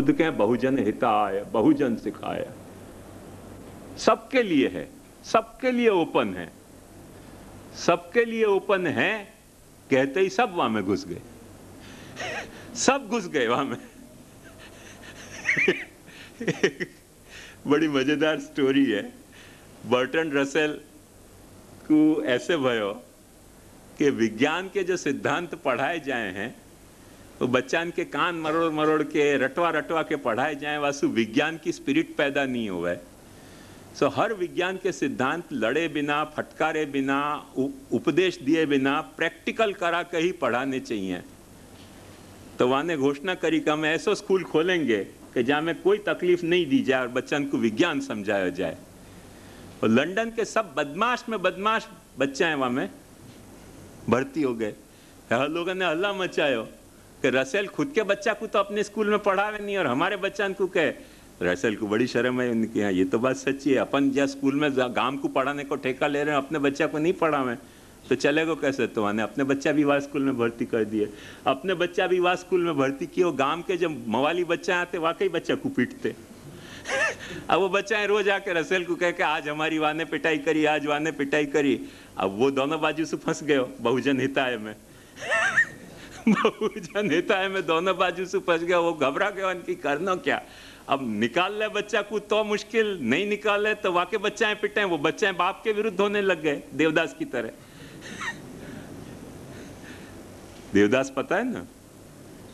बुद्ध के बहुजन हिताय, बहुजन सिखाय, सबके लिए है, सबके लिए ओपन है, सबके लिए ओपन है। कहते ही सब वहां में घुस गए, सब घुस गए वहां में। बड़ी मजेदार स्टोरी है। बर्टन रसेल को ऐसे भयो कि विज्ञान के जो सिद्धांत पढ़ाए जाए हैं तो बच्चान के कान मरोड़ मरोड़ के रटवा रटवा के पढ़ाए जाए, वासु विज्ञान की स्पिरिट पैदा नहीं हुआ है। सो हर विज्ञान के सिद्धांत लड़े बिना, फटकारे बिना, उपदेश दिए बिना प्रैक्टिकल करा के ही पढ़ाने चाहिए। तो वहां ने घोषणा करी कि हम ऐसा स्कूल खोलेंगे कि जहां में कोई तकलीफ नहीं दी जाए और बच्चन को विज्ञान समझाया जाए। और लंदन के सब बदमाश में बदमाश बच्चे हैं वहां में भर्ती हो गए। हर लोगों ने हल्ला मचायो कि रसेल खुद के बच्चा को तो अपने स्कूल में पढ़ावे नहीं और हमारे बच्चन को कहे। रसेल को बड़ी शर्म है उनके यहाँ, ये तो बात सच्ची है, अपन जहाँ स्कूल में गांव को पढ़ाने को ठेका ले रहे हैं, अपने बच्चा को नहीं पढ़ावे तो चलेगा कैसे। तो मैंने अपने बच्चा भी वहाँ स्कूल में भर्ती कर दिए, अपने बच्चा भी वहाँ स्कूल में भर्ती किए। गांव के जब मवाली बच्चे आते वाकई बच्चा को पीटते। अब वो बच्चा रोज आके रसेल को कह के आज हमारी वाने पिटाई करी, आज वाने पिटाई करी। अब वो दोनों बाजू से फंस गए बहुजन हिताय में। बहुजन हिताय में दोनों बाजू से फंस गया। वो घबरा गया उनकी करना क्या। अब निकाल ले बच्चा को तो मुश्किल, नहीं निकाले तो वाकई बच्चाएं पिटे। वो बच्चे बाप के विरुद्ध होने लग गए देवदास की तरह। देवदास पता है ना,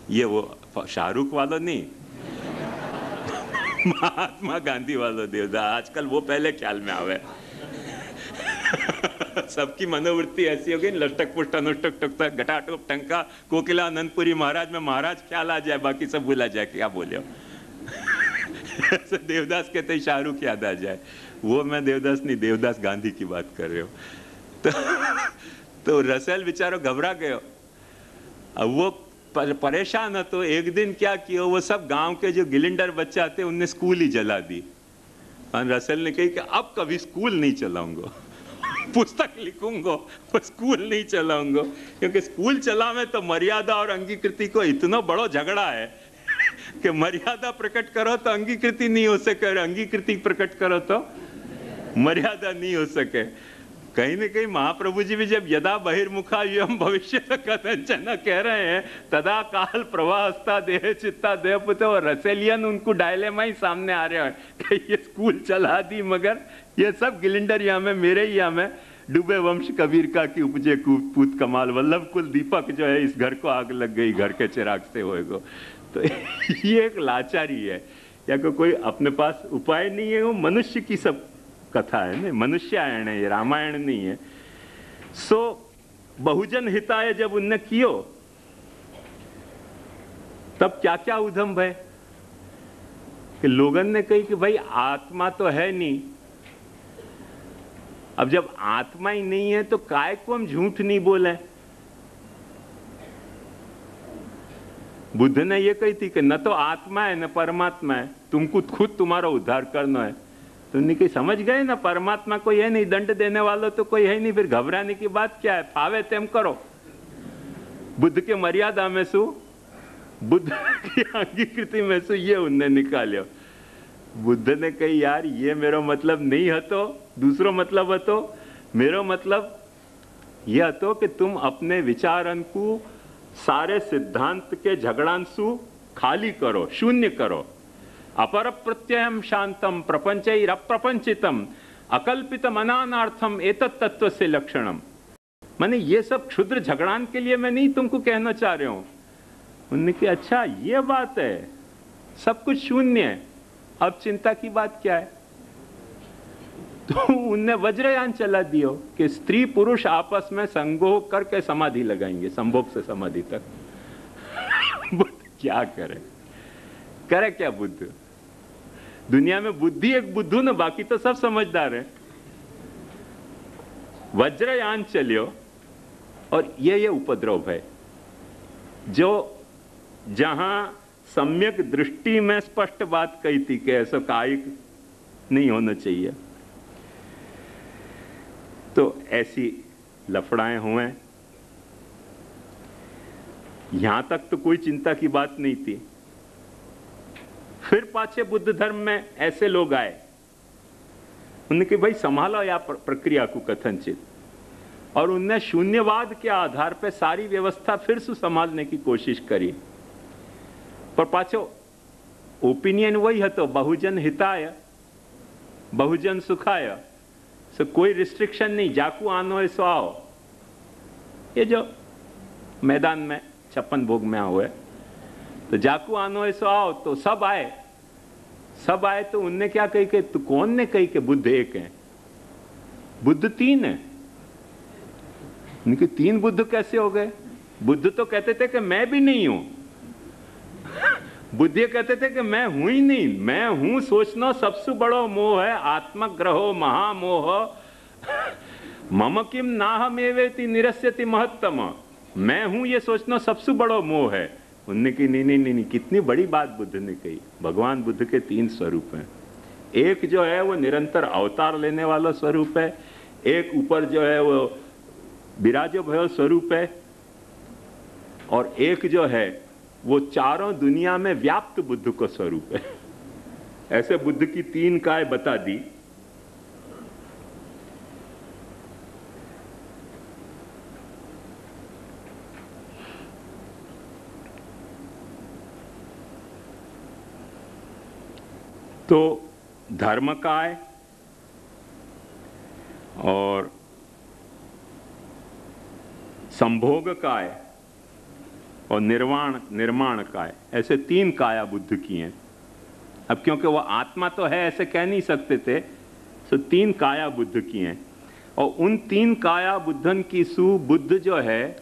ये वो शाहरुख वाला नहीं, महात्मा गांधी वाला देवदास। आजकल वो पहले ख्याल में आवे। सबकी मनोवृत्ति ऐसी हो गई, लटक पुष्ट अनुष्टक टकता घटाटोप टंका कोकिला अनंतपुरी महाराज में महाराज ख्याल आ जाए, बाकी सब भूला जाए क्या बोले। देवदास कहते ही शाहरुख याद आ जाए। वो मैं देवदास नहीं, देवदास गांधी की बात कर रहे हो। तो रसेल बेचारो घबरा गयो। अब वो परेशान है तो एक दिन क्या किया, वो सब गांव के जो गिलिंडर बच्चे आते उनने स्कूल ही जला दी। और रसेल ने कही कि अब कभी स्कूल नहीं चलाऊंगा, पुस्तक लिखूंगा, स्कूल नहीं चलाऊंगा। क्योंकि स्कूल चलावे तो मर्यादा और अंगीकृति को इतना बड़ा झगड़ा है कि मर्यादा प्रकट करो तो अंगीकृति नहीं हो सके, और अंगीकृति प्रकट करो तो मर्यादा नहीं हो सके। कहीं न कहीं महाप्रभु जी भी जब यदा बहिर्मुखा एवं भविष्य कथंचन कह रहे हैं, तदा काल प्रवाहस्ता देह चित्ता देह पुत्र, और रसेलियन उनको डायलेमा ही सामने आ रहे हैं कि ये स्कूल चला दी मगर ये सब गिलिंडर यहाँ में मेरे ही यहाँ में डूबे वंश कबीर का की उपजे पूत कमाल, वल्लभ कुल दीपक जो है इस घर को आग लग गई, घर के चिराग से होएगो। तो ये एक लाचारी है, या कोई अपने पास उपाय नहीं है। वो मनुष्य की सब कथा है ना, मनुष्यायण है, ये रामायण नहीं है। सो बहुजन हिताय जब उनने कियो तब क्या क्या उधम भय कि लोगन ने कही कि भाई आत्मा तो है नहीं। अब जब आत्मा ही नहीं है तो काय को हम झूठ नहीं बोले। बुद्ध ने ये कही थी कि न तो आत्मा है न परमात्मा है, तुमको खुद तुम्हारा उद्धार करना है। तो उनकी समझ गए ना, परमात्मा कोई है नहीं, दंड देने वाला तो कोई है नहीं, फिर घबराने की बात क्या है, फावे तेम करो। बुद्ध के मर्यादा में सु, बुद्ध की अंगीकृति में सु ये उनने निकालियो। बुद्ध ने कही यार ये मेरा मतलब नहीं है, तो दूसरो मतलब है, तो मेरा मतलब यह तो कि तुम अपने विचारन को सारे सिद्धांत के झगड़ांसु खाली करो, शून्य करो। अपर प्रत्ययम शांतम प्रपंचैरप्रपंचितम अकल्पितम अनानार्थम एतत् तत्व से लक्षणम। माने ये सब क्षुद्र झगड़ान के लिए मैं नहीं तुमको कहना चाह रहा हूं। उन्होंने कहा अच्छा ये बात है, सब कुछ शून्य है, अब चिंता की बात क्या है। तो उनने वज्रयान चला दियो कि स्त्री पुरुष आपस में संभोग करके समाधि लगाएंगे, संभोग से समाधि तक। बुद्ध क्या करे, करे क्या बुद्ध। दुनिया में बुद्धि एक बुद्धू ना, बाकी तो सब समझदार है। वज्रयान चलियो और ये उपद्रव है जो जहां सम्यक दृष्टि में स्पष्ट बात कही थी कि ऐसा कायिक नहीं होना चाहिए, तो ऐसी लफड़ाएं हुए। यहां तक तो कोई चिंता की बात नहीं थी। फिर पाछे बुद्ध धर्म में ऐसे लोग आए, उन्होंने कि भाई संभालो या प्रक्रिया को कथनचित, और उनने शून्यवाद के आधार पर सारी व्यवस्था फिर से संभालने की कोशिश करी। पर पाछो ओपिनियन वही है, तो बहुजन हिताय बहुजन सुखाय, सो कोई रिस्ट्रिक्शन नहीं, जाकू आनो है सो आओ। ये जो मैदान में 56 भोग में हुए, तो जाकू आनो है सो आओ, तो सब आए। सब आए तो उनने क्या कही कि तो कौन ने कही कि बुद्ध एक है, बुद्ध 3 है। उनके 3 बुद्ध कैसे हो गए? बुद्ध तो कहते थे कि मैं भी नहीं हूं। बुद्ध ये कहते थे कि मैं हूं ही नहीं, मैं हूं सोचना सबसे बड़ो मोह है, आत्मग्रहो महामोह, मम किम नाहमेवेति निरस्यति महत्तम। मैं हूं ये सोचना सबसे बड़ो मोह है। उनने की नहीं नहीं नहीं, कितनी बड़ी बात बुद्ध ने कही। भगवान बुद्ध के 3 स्वरूप हैं। एक जो है वो निरंतर अवतार लेने वाला स्वरूप है, एक ऊपर जो है वो विराजो भय स्वरूप है, और एक जो है वो चारों दुनिया में व्याप्त बुद्ध का स्वरूप है। ऐसे बुद्ध की 3 काय बता दी। तो धर्म काय और संभोग काय और निर्माण काय, ऐसे 3 काया बुद्ध की हैं। अब क्योंकि वो आत्मा तो है ऐसे कह नहीं सकते थे, तो 3 काया बुद्ध की हैं। और उन 3 काया बुद्धन की सु बुद्ध जो है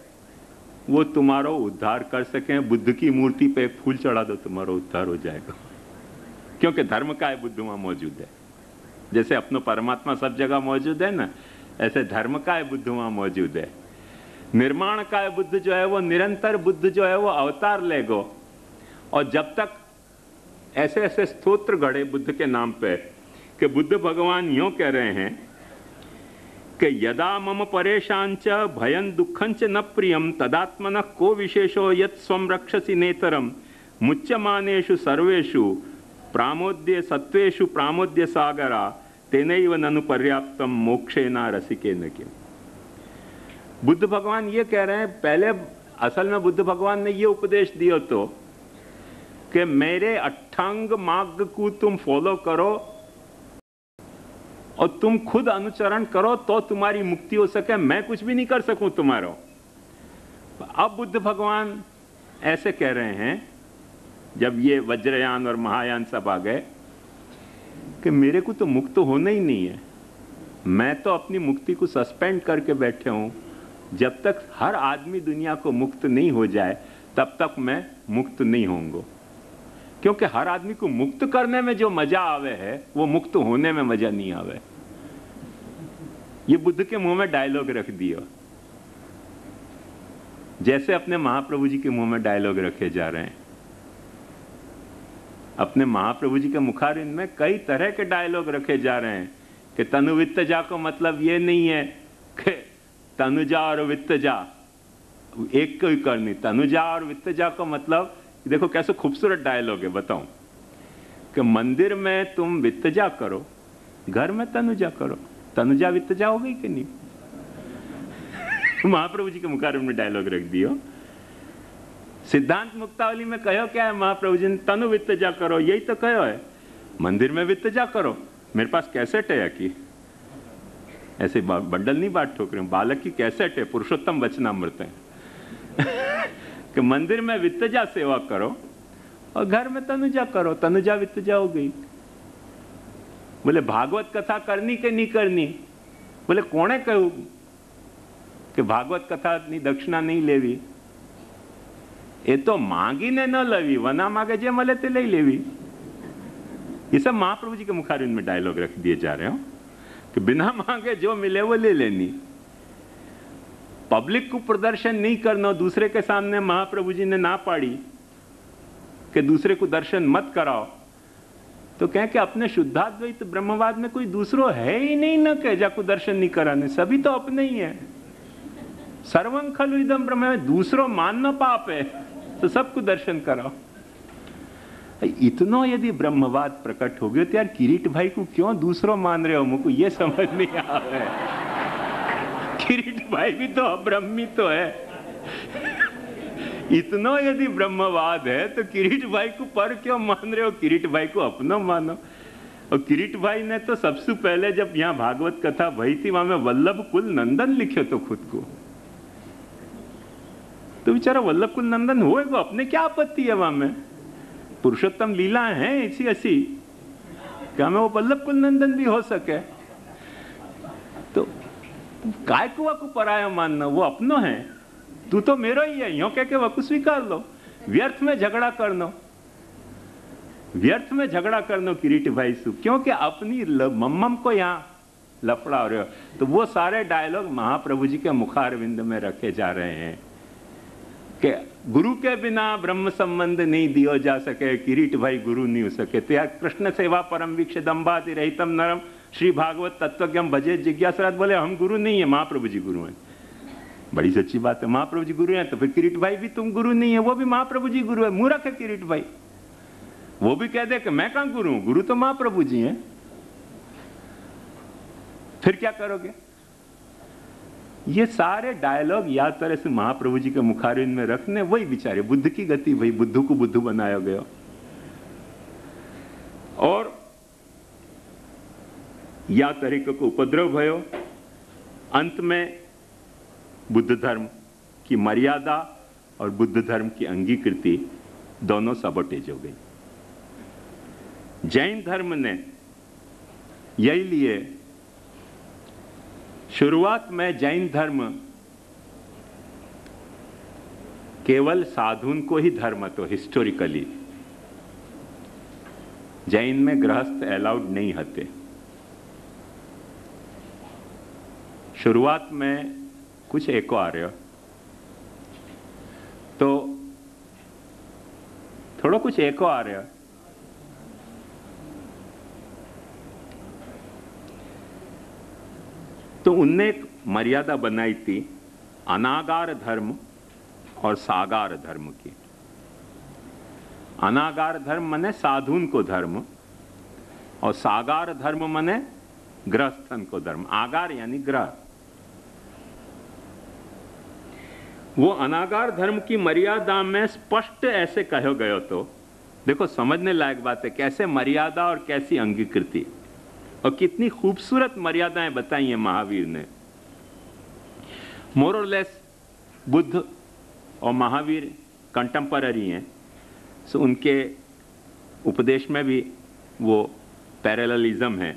वो तुम्हारा उद्धार कर सकें। बुद्ध की मूर्ति पे एक फूल चढ़ा दो, तुम्हारा उद्धार हो जाएगा। क्योंकि धर्म काय बुद्ध वहां मौजूद है। जैसे अपनो परमात्मा सब जगह मौजूद है ना, ऐसे धर्म काय बुद्ध वहां मौजूद है। निर्माण काय बुद्ध जो है वो निरंतर बुद्ध जो है वो अवतार लेगो। और जब तक ऐसे ऐसे स्तोत्र गढ़े बुद्ध के नाम पे कि बुद्ध भगवान यूं कह रहे हैं कि यदा मम परेशांच भयं दुखंच न प्रियम तदात्मनः को विशेषो यत् स्वं रक्षसि नेतरम मुच्यमानेषु सर्वेषु प्रामोद्य सत्वेषु प्रामोद्य सागरा तेनैव ननु पर्याप्तम मोक्षेना रसिकेन किम। बुद्ध भगवान ये कह रहे हैं, पहले असल में बुद्ध भगवान ने ये उपदेश दिया तो कि मेरे अष्टांग मार्ग को तुम फॉलो करो और तुम खुद अनुचरण करो तो तुम्हारी मुक्ति हो सके, मैं कुछ भी नहीं कर सकूं तुम्हारा। अब बुद्ध भगवान ऐसे कह रहे हैं, जब ये वज्रयान और महायान सब आ गए, कि मेरे को तो मुक्त होना ही नहीं है, मैं तो अपनी मुक्ति को सस्पेंड करके बैठे हूं। जब तक हर आदमी दुनिया को मुक्त नहीं हो जाए तब तक मैं मुक्त नहीं होऊंगा। क्योंकि हर आदमी को मुक्त करने में जो मजा आवे है वो मुक्त होने में मजा नहीं आवे। ये बुद्ध के मुंह में डायलॉग रख दिया, जैसे अपने महाप्रभु जी के मुंह में डायलॉग रखे जा रहे हैं। अपने महाप्रभु जी के मुखारविंद में कई तरह के डायलॉग रखे जा रहे हैं कि तनु वित्तजा को मतलब ये नहीं है कि तनुजा और वित्तजा एक को ही करनी। तनुजा और वित्तजा को मतलब, देखो कैसे खूबसूरत डायलॉग है, बताऊं कि मंदिर में तुम वित्तजा करो, घर में तनुजा करो। तनुजा वित्तजा हो गई कि नहीं? महाप्रभु जी के मुखारविंद में डायलॉग रख दियो। सिद्धांत मुक्तावली में कहो क्या है महाप्रभु जी ने? तनु वित्तजा करो, यही तो कहो है। मंदिर में वित्तजा करो। मेरे पास कैसेट है की, ऐसे बंडल नहीं बांट ठोक रहे हूं, बालक की कैसेट है, पुरुषोत्तम वचनामृत है कि मंदिर में वित्तजा सेवा करो और घर में तनुजा करो। तनुजा वित्तजा हो गई। बोले भागवत कथा करनी के नहीं करनी? बोले कोने कहू कि भागवत कथा दक्षिणा नहीं लेवी? ये तो मांगीने न लेवी, वना मांगे जे मले ते लई लेवी। ये सब महाप्रभु जी के मुखारविंद में डायलॉग रख दिए जा रहे हो कि बिना मांगे जो मिले वो ले लेनी। पब्लिक को प्रदर्शन नहीं करना, दूसरे के सामने महाप्रभु जी ने ना पाड़ी कि दूसरे को दर्शन मत कराओ। तो कहें कि अपने शुद्धाद्वैत ब्रह्मवाद में कोई दूसरो है ही नहीं ना कि जाको दर्शन नहीं कराने, सभी तो अपने ही है। सर्वं खलु इदं ब्रह्म, दूसरो मानना पाप है, तो सबको दर्शन कराओ। इतना यदि ब्रह्मवाद प्रकट हो गया तो यार किरीट भाई को क्यों दूसरों मान रहे हो? मुझको ये समझ नहीं आ रहा है। किरीट भाई भी तो अब्रह्मी तो है। इतना यदि ब्रह्मवाद है तो किरीट भाई को पर क्यों मान रहे हो? किरीट भाई को अपना मानो। और किरीट भाई ने तो सबसे पहले जब यहाँ भागवत कथा भई थी वहां में वल्लभ कुल नंदन लिखे तो खुद को, तो बेचारा वल्लभ कुल नंदन होएगा, अपने क्या आपत्ति है? वहां में पुरुषोत्तम लीला है ऐसी ऐसी, क्या मैं वो वल्लभ कुल नंदन भी हो सके? तो काय को पराया मानना, वो अपनो है। तू तो मेरो ही है, यो कह के वकु स्वीकार लो। व्यर्थ में झगड़ा करनो, व्यर्थ में झगड़ा करनो किरीट भाई सु, क्योंकि अपनी मम्मम को यहाँ लफड़ा हो रहे हो। तो वो सारे डायलॉग महाप्रभु जी के मुखारविंद में रखे जा रहे हैं कि गुरु के बिना ब्रह्म संबंध नहीं दियो जा सके, किरीट भाई गुरु नहीं हो सके। तो यार कृष्ण सेवा परम वीक्ष दम्बाति रहितम नरम श्री भागवत तत्वज्ञम भजे जिज्ञासरात बोले हम गुरु नहीं है, महाप्रभु जी गुरु हैं। बड़ी सच्ची बात है, महाप्रभु जी गुरु हैं, तो फिर किरीट भाई भी तुम गुरु नहीं है, वो भी महाप्रभु जी गुरु है। मूर्ख है किरीट भाई, वो भी कह दे कि मैं कहां गुरु हूं, गुरु तो महाप्रभु जी हैं। फिर क्या करोगे? ये सारे डायलॉग याद तरह से महाप्रभु जी के मुखारविंद में रखने, वही बेचारे बुद्ध की गति, भाई बुद्धू को बुद्धू बनाया गया। और या तरीके को उपद्रव भयो, अंत में बुद्ध धर्म की मर्यादा और बुद्ध धर्म की अंगीकृति दोनों सबोटेज हो गई। जैन धर्म ने यही लिए, शुरुआत में जैन धर्म केवल साधुन को ही धर्म तो हिस्टोरिकली जैन में गृहस्थ अलाउड नहीं होते। शुरुआत में कुछ एको आर्य तो थोड़ा कुछ एको आर्य तो उनने एक मर्यादा बनाई थी अनागार धर्म और सागार धर्म की। अनागार धर्म माने साधुन को धर्म और सागार धर्म माने गृहस्थन को धर्म। आगार यानी ग्रह। वो अनागार धर्म की मर्यादा में स्पष्ट ऐसे कहो गयो, तो देखो समझने लायक बात है कैसे मर्यादा और कैसी अंगीकृति, और कितनी खूबसूरत मर्यादाएं बताई हैं महावीर ने। मोर और लेस बुद्ध और महावीर कंटेम्पररी हैं, सो उनके उपदेश में भी वो पैरेललिज्म है।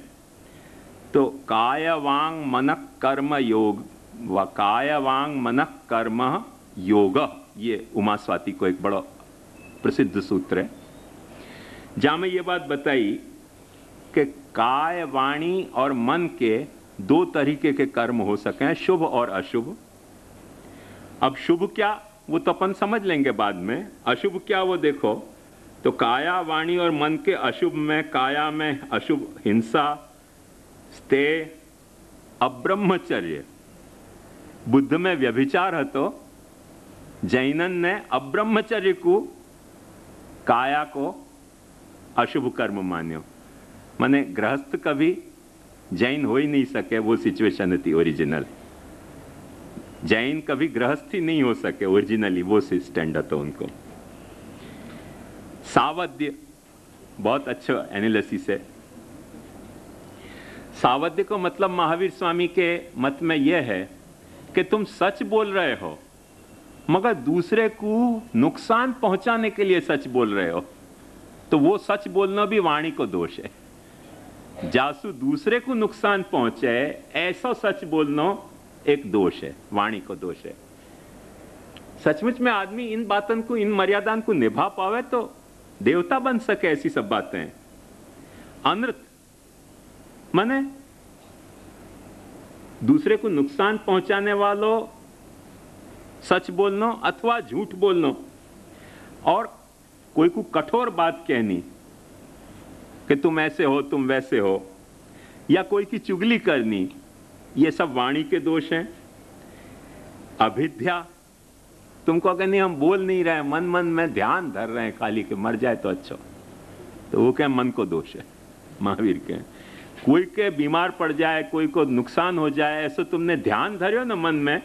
तो काय वांग मनक कर्म योग व काय वांग मनक कर्म योग, ये उमा स्वाति को एक बड़ा प्रसिद्ध सूत्र है, जहां में ये बात बताई कि काय वाणी और मन के दो तरीके के कर्म हो सके, शुभ और अशुभ। अब शुभ क्या वो तो अपन समझ लेंगे बाद में, अशुभ क्या वो देखो। तो काया वाणी और मन के अशुभ में, काया में अशुभ हिंसा, स्ते, अब्रह्मचर्य। बुद्ध में व्यभिचार है तो जैनन ने अब्रह्मचर्य को, काया को अशुभ कर्म मान्यो। माने गृहस्थ कभी जैन हो ही नहीं सके, वो सिचुएशन थी ओरिजिनल। जैन कभी गृहस्थ ही नहीं हो सके ओरिजिनली, वो स्टैंडर्ड था उनको। सावध्य बहुत अच्छा एनालिसिस है। सावध्य को मतलब महावीर स्वामी के मत में यह है कि तुम सच बोल रहे हो मगर दूसरे को नुकसान पहुंचाने के लिए सच बोल रहे हो, तो वो सच बोलना भी वाणी को दोष है। जासू दूसरे को नुकसान पहुंचे ऐसा सच बोलना एक दोष है, वाणी को दोष है। सचमुच में आदमी इन बातों को, इन मर्यादाओं को निभा पावे तो देवता बन सके। ऐसी सब बातें अनृत माने दूसरे को नुकसान पहुंचाने वालों सच बोलना अथवा झूठ बोलना, और कोई को कठोर बात कहनी कि तुम ऐसे हो तुम वैसे हो, या कोई की चुगली करनी, ये सब वाणी के दोष हैं। अभिध्या, तुमको अगर नहीं हम बोल नहीं रहे, मन मन में ध्यान धर रहे हैं खाली कि मर जाए तो अच्छा, तो वो क्या मन को दोष है। महावीर के कोई के बीमार पड़ जाए, कोई को नुकसान हो जाए, ऐसा तुमने ध्यान धरियो ना मन में,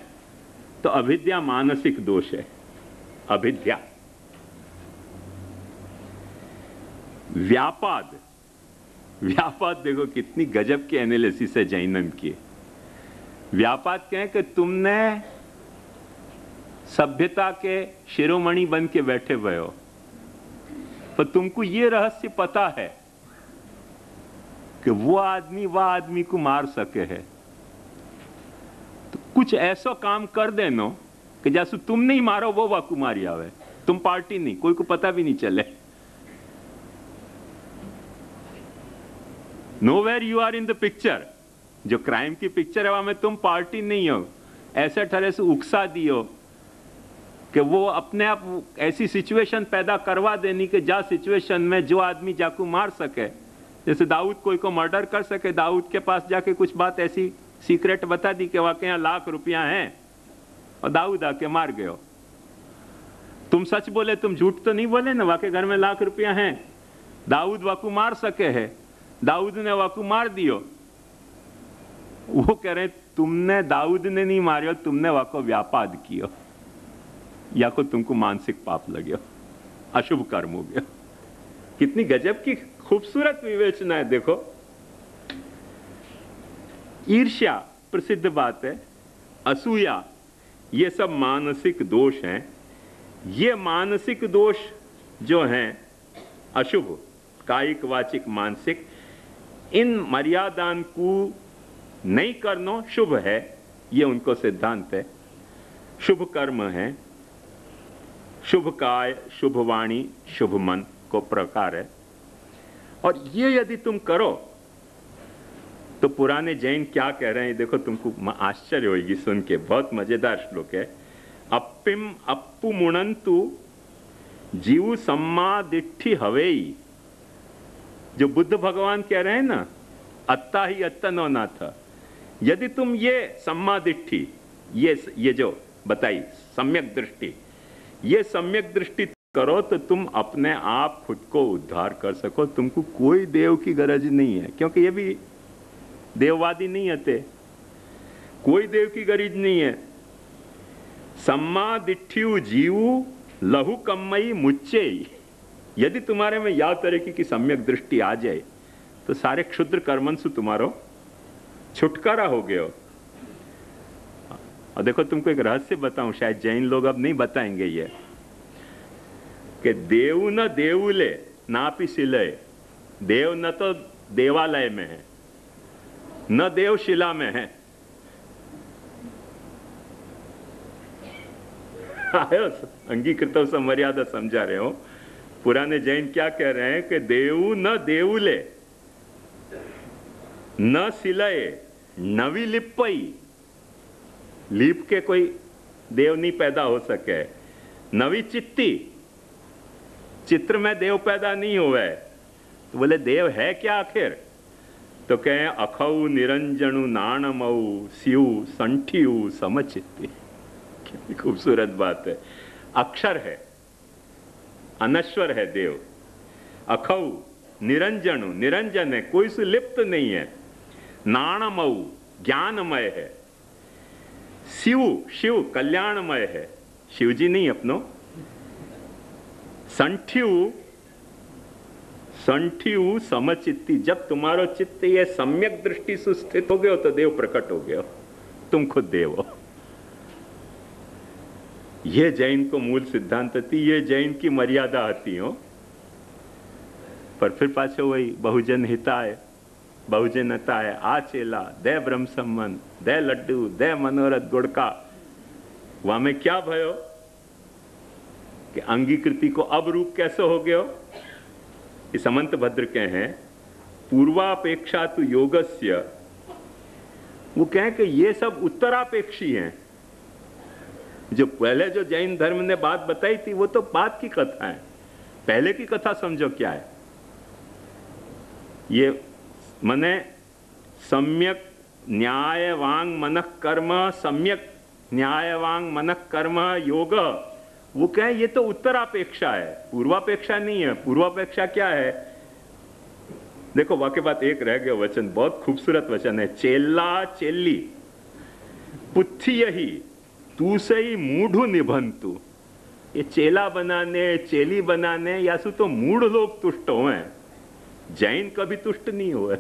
तो अविद्या मानसिक दोष है। अविद्या। व्यापाद, व्यापाद देखो कितनी गजब की एनालिसिस है जैनन की। व्यापाद कहें कि तुमने सभ्यता के शिरोमणि बन के बैठे हुए हो, पर तुमको ये रहस्य पता है कि वो आदमी वह आदमी को मार सके है, तो कुछ ऐसा काम कर देनो कि जैसे तुम नहीं मारो वो वाकू मारी आवे, तुम पार्टी नहीं, कोई को पता भी नहीं चले। Nowhere you are in the picture. जो क्राइम की पिक्चर है वहां में तुम पार्टी नहीं हो, ऐसे ठहरे से उकसा दियो कि वो अपने आप ऐसी सिचुएशन पैदा करवा देनी कि जा सिचुएशन में जो आदमी जाकू मार सके, जैसे दाऊद कोई को मर्डर कर सके, दाऊद के पास जाके कुछ बात ऐसी सीक्रेट बता दी कि वाकई यहाँ ₹1,00,000 हैं और दाऊद आके मार गयो। तुम सच बोले, तुम झूठ तो नहीं बोले ना, वाकई घर में ₹1,00,000 हैं, दाऊद वाकू मार सके है, दाऊद ने वाकू मार दियो। वो कह रहे तुमने दाऊद ने नहीं मारियो, तुमने वाको व्यापाद कियो, या को तुमको मानसिक पाप लगे, अशुभ कर्म हो गया। कितनी गजब की खूबसूरत विवेचना है। देखो ईर्ष्या प्रसिद्ध बात है, असूया, ये सब मानसिक दोष हैं। ये मानसिक दोष जो हैं अशुभ, कायिक वाचिक मानसिक, इन मर्यादान को नहीं करना शुभ है, ये उनको सिद्धांत है। शुभ कर्म है, शुभ काय, शुभ वाणी, शुभ मन को प्रकार है। और ये यदि तुम करो तो पुराने जैन क्या कह रहे हैं देखो, तुमको आश्चर्य होगी सुन के, बहुत मजेदार श्लोक है। अप्पिम अप्पु मुणंतु जीव सम्मा दिट्ठी हवेई। जो बुद्ध भगवान कह रहे हैं ना, अत्ता ही अत्तनो नाथ। यदि तुम ये सम्मा दिट्ठी, ये जो बताई सम्यक दृष्टि, ये सम्यक दृष्टि करो तो तुम अपने आप खुद को उद्धार कर सको। तुमको कोई देव की गरज नहीं है, क्योंकि ये भी देववादी नहीं आते, कोई देव की गरज नहीं है। सम्मा दिट्ठियु जीव लहु कम्मई मुच्चे। यदि तुम्हारे में या तरीके की सम्यक दृष्टि आ जाए तो सारे क्षुद्र कर्मन से तुम्हारो छुटकारा हो गया। और देखो तुमको एक रहस्य बताऊं, शायद जैन लोग अब नहीं बताएंगे ये, कि देव न देवुले नापि शिले। देव न तो देवालय में है, न देव शिला में है। आयो अंगीकृत मर्यादा समझा रहे हो। पुराने जैन क्या कह रहे हैं कि देव न देवुले न शिलय नवी लिपई। लीप के कोई देव नहीं पैदा हो सके। नवी चित्ती, चित्र में देव पैदा नहीं हुए। तो बोले देव है क्या आखिर? तो कहें अखऊ निरंजनु नाणमऊ सियु संठियु समचित्ती। कितनी खूबसूरत बात है। अक्षर है, अनश्वर है देव। अखऊ निरंजनु, निरंजन है, कोई से लिप्त नहीं है। नाणमऊ ज्ञानमय है। शिव, शिव कल्याणमय है, शिव जी नहीं अपनो। संठियु, संठियु समचित्ती। जब तुम्हारो चित्त ये सम्यक दृष्टि से स्थित हो गए तो देव प्रकट हो गए, तुम खुद देव हो। ये जैन को मूल सिद्धांत थी, ये जैन की मर्यादा आती हो। पर फिर पाछो वही बहुजन हिताय बहुजनताय आचेला दे ब्रह्म संबंध दे लड्डू दे मनोरथ गुड़का। वहां में क्या भयो कि अंगीकृति को अब रूप कैसे हो गयो। इस समंत भद्र के हैं पूर्वापेक्षा तो योगस्य। वो कहें कि ये सब उत्तरापेक्षी हैं। जो पहले जो जैन धर्म ने बात बताई थी वो तो बाद की कथा है, पहले की कथा समझो क्या है। ये मने सम्यक न्यायवांग मनः कर्म, सम्यक न्यायवांग मनः कर्म योग। वो कहें ये तो उत्तरापेक्षा है, पूर्वापेक्षा नहीं है। पूर्वापेक्षा क्या है देखो वाकई बात एक रह गया वचन, बहुत खूबसूरत वचन है, चेला चेली पुथी यही तू सही मूढ़ निबंतु। ये चेला बनाने चेली बनाने या सु तो मूढ़ लोग तुष्ट हुए, जैन कभी तुष्ट नहीं हुए।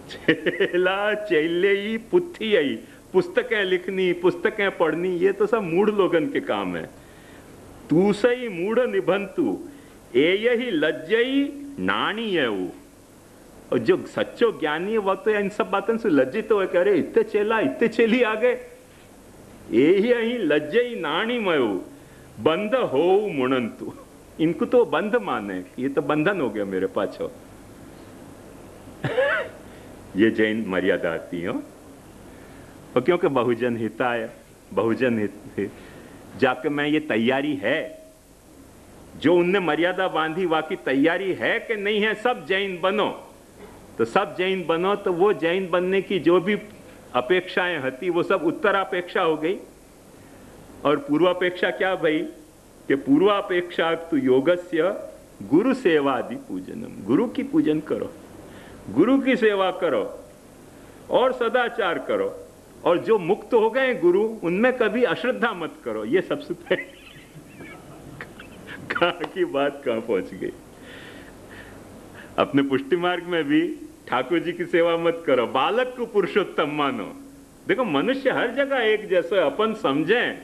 चेला चेले पुथी यही, पुस्तकें लिखनी पुस्तकें पढ़नी, ये तो सब मूढ़ लोगन के काम है। तू सही मूढ़ निबंतु ए यही लज्जई नानी है वो। और जो सच्चो ज्ञानी है वह तो इन सब बातों से लज्जित तो है कि अरे इतने चेला इतने चेली आ गए, यही लज्जई नानी मयो बंध हो मुणंतु। इनको तो बंध माने, ये तो बंधन हो गया मेरे पाछो। ये जैन मर्यादा आती है। और क्योंकि बहुजन हिताय, बहुजन हित जाके मैं ये तैयारी है जो उनने मर्यादा बांधी, वाकई तैयारी है कि नहीं है, सब जैन बनो। तो सब जैन बनो तो वो जैन बनने की जो भी अपेक्षाएं हती वो सब उत्तरापेक्षा हो गई। और पूर्वापेक्षा क्या भाई कि पूर्वापेक्षा तो योगस्य गुरु सेवादि पूजनम, गुरु की पूजन करो, गुरु की सेवा करो और सदाचार करो। और जो मुक्त हो गए गुरु उनमें कभी अश्रद्धा मत करो। ये सबसे पहले कहाँ की बात कहाँ पहुंच गई। अपने पुष्टि मार्ग में भी ठाकुर जी की सेवा मत करो, बालक को पुरुषोत्तम मानो। देखो मनुष्य हर जगह एक जैसे, अपन समझें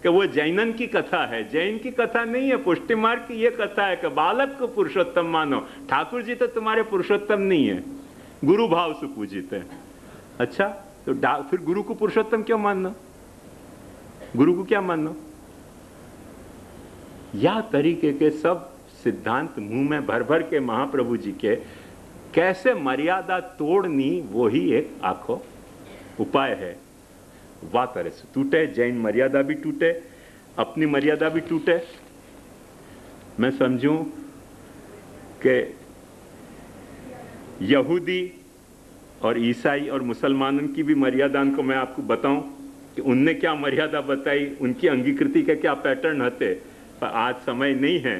कि वो जैनन की कथा है, जैन की कथा नहीं है, पुष्टि मार्ग की ये कथा है कि बालक को पुरुषोत्तम मानो। ठाकुर जी तो तुम्हारे पुरुषोत्तम नहीं है, गुरु भाव से पूजित है। अच्छा तो फिर गुरु को पुरुषोत्तम क्यों मानना, गुरु को क्या मानना? या तरीके के सब सिद्धांत मुंह में भर भर के महाप्रभु जी के कैसे मर्यादा तोड़नी, वो ही एक आखो उपाय है। वाह तरह से टूटे, जैन मर्यादा भी टूटे, अपनी मर्यादा भी टूटे। मैं समझूं कि यहूदी और ईसाई और मुसलमानों की भी मर्यादा को मैं आपको बताऊं कि उनने क्या मर्यादा बताई, उनकी अंगीकृति के क्या पैटर्न होते। पर आज समय नहीं है,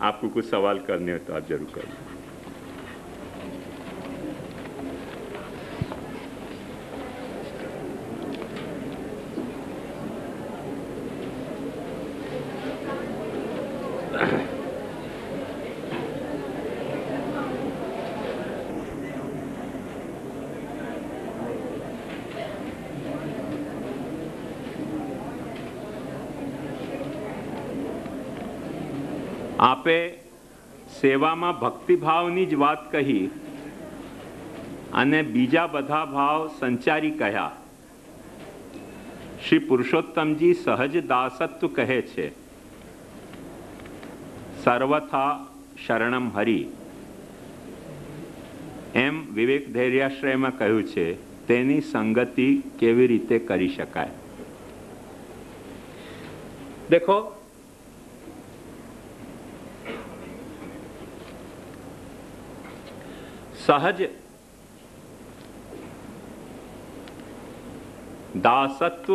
आपको कुछ सवाल करने हो तो आप जरूर करिए। आपे સેવામાં ભક્તિભાવની જ વાત કહી અને બીજા બધા ભાવ સંચારી કહ્યા। શ્રી પુરુષોત્તમજી સહજ દાસત્વ કહે છે, સર્વથા શરણમ હરિ એમ વિવેક ધૈર્યાશ્રયમાં કહ્યું છે। તેની સંગતિ કેવી રીતે કરી શકાય? देखो सहज दासत्व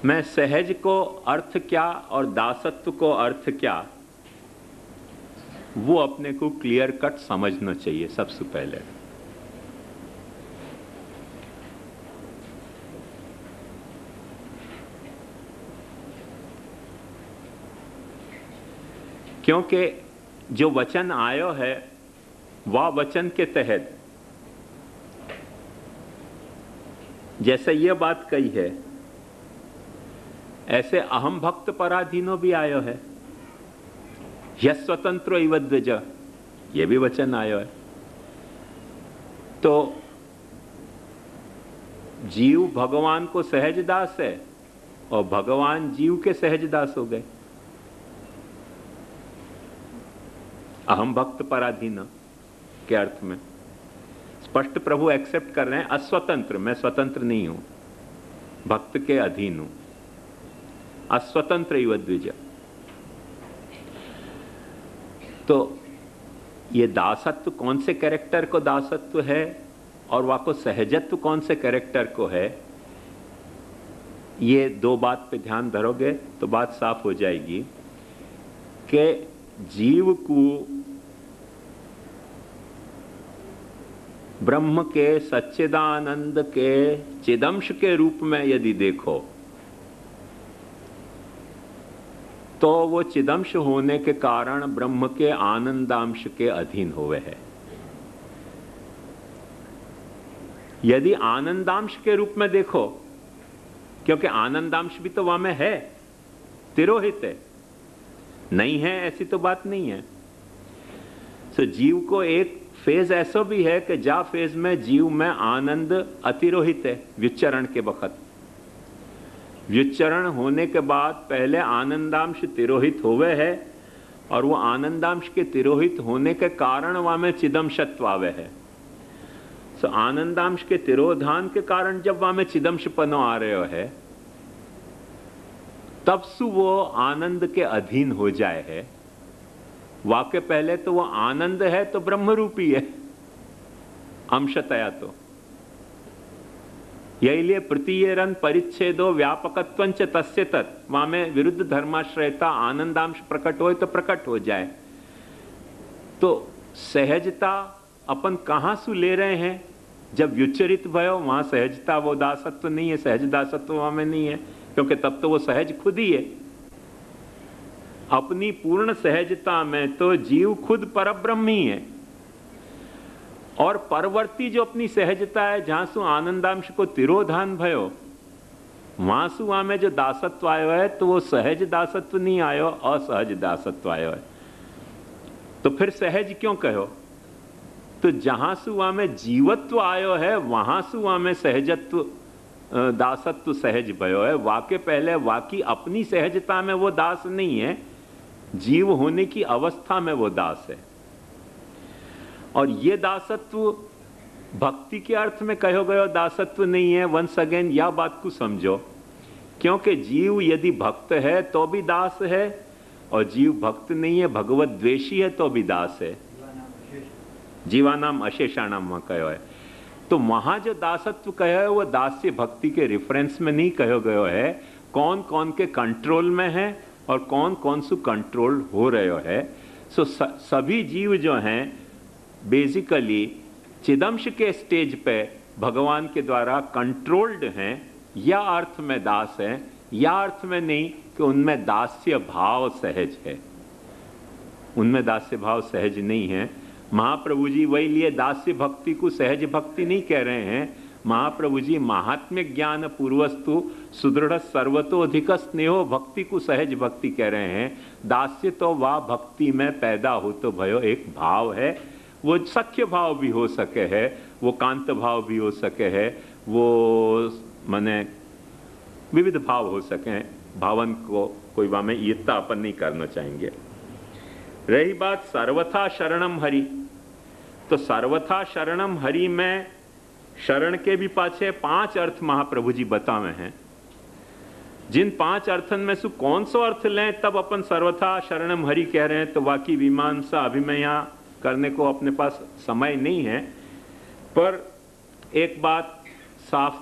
में सहज को अर्थ क्या और दासत्व को अर्थ क्या, वो अपने को क्लियर कट समझना चाहिए सबसे पहले। क्योंकि जो वचन आयो है वह वचन के तहत, जैसे ये बात कही है ऐसे अहम भक्त पराधीनो भी आयो है, यह स्वतंत्र इव द्विज, ये भी वचन आयो है। तो जीव भगवान को सहज दास है और भगवान जीव के सहज दास हो गए। अहम भक्त पराधीन के अर्थ में स्पष्ट प्रभु एक्सेप्ट कर रहे हैं, अस्वतंत्र, मैं स्वतंत्र नहीं हूं, भक्त के अधीन हूं, अस्वतंत्र इव द्विज। तो ये दासत्व कौन से कैरेक्टर को दासत्व है और वह को सहजत्व कौन से कैरेक्टर को है, ये दो बात पे ध्यान धरोगे तो बात साफ हो जाएगी कि जीव को ब्रह्म के सच्चिदानंद के चिदंश के रूप में यदि देखो तो वो चिदंश होने के कारण ब्रह्म के आनंदांश के अधीन हुए है। यदि आनंदांश के रूप में देखो, क्योंकि आनंदांश भी तो वहां में है, तिरोहित है, नहीं है ऐसी तो बात नहीं है। तो जीव को एक फेज ऐसा भी है कि जा फेज में जीव में आनंद अतिरोहित है। व्युच्चरण के वक्त, व्युच्चरण होने के बाद पहले आनंदांश तिरोहित हुए है और वो आनंदांश के तिरोहित होने के कारण वहां में चिदंशत्व आवे है। तो आनंदांश के तिरोधान के कारण जब वहां में चिदंशपनो आ रहे है तब सु वो आनंद के अधीन हो जाए है। वाक्य पहले तो वो आनंद है तो ब्रह्म रूपी है अंशतया। तो यही लिए प्रतीयरन परिच्छेदो व्यापकत्वंच तस्य तत्, वहां में विरुद्ध धर्माश्रयता आनंदांश प्रकट हो तो प्रकट हो जाए। तो सहजता अपन कहां से ले रहे हैं? जब व्युच्चरित भयो वहां सहजता, वो दासत्व नहीं है, सहज दासत्व वहां में नहीं है, क्योंकि तब तो वो सहज खुद ही है। अपनी पूर्ण सहजता में तो जीव खुद परब्रह्म ही है, और परवर्ती जो अपनी सहजता है जहां सु आनंदांश को तिरोधान भयो, वहां सु वहां में जो दासत्व आयो है तो वो सहज दासत्व नहीं आयो, असहज दासत्व आयो है। तो फिर सहज क्यों कहो? तो जहां सु वहां में जीवत्व आयो है वहां सु वहां में सहजत्व दासत्व सहज भयो है। वाके पहले वाकी अपनी सहजता में वो दास नहीं है, जीव होने की अवस्था में वो दास है। और ये दासत्व भक्ति के अर्थ में कहो गयो दासत्व नहीं है। वंस अगेन यह बात को समझो, क्योंकि जीव यदि भक्त है तो भी दास है, और जीव भक्त नहीं है भगवत द्वेषी है तो भी दास है। जीवानाम अशेषाणाम वहां कहो है। तो वहां जो दासत्व कहो है वो दास्य भक्ति के रेफरेंस में नहीं कहो गयो है, कौन कौन के कंट्रोल में है और कौन कौन से कंट्रोल हो रहे है। सो सभी जीव जो हैं बेसिकली चिदंश के स्टेज पे भगवान के द्वारा कंट्रोल्ड हैं, या अर्थ में दास हैं, या अर्थ में नहीं कि उनमें दास्य भाव सहज है। उनमें दास्य भाव सहज नहीं है। महाप्रभु जी वही लिए दास्य भक्ति को सहज भक्ति नहीं कह रहे हैं। महाप्रभु जी महात्म्य ज्ञान पूर्वस्तु सुदृढ़ सर्वतोधिक स्नेहो भक्ति को सहज भक्ति कह रहे हैं। दास्य तो वह भक्ति में पैदा हो तो भयो एक भाव है, वो सख्य भाव भी हो सके है, वो कांत भाव भी हो सके है, वो माने विविध भाव हो सके। भावन को कोई वहां में ईयता अपन नहीं करना चाहेंगे। रही बात सर्वथा शरणम हरि, तो सर्वथा शरणम हरि में शरण के भी पाछे 5 अर्थ महाप्रभु जी बतावे हैं। जिन 5 अर्थन में से कौन सा अर्थ लें तब अपन सर्वथा शरणम हरि कह रहे हैं, तो वाकी मीमांसा अभी मैं यहां करने को अपने पास समय नहीं है। पर एक बात साफ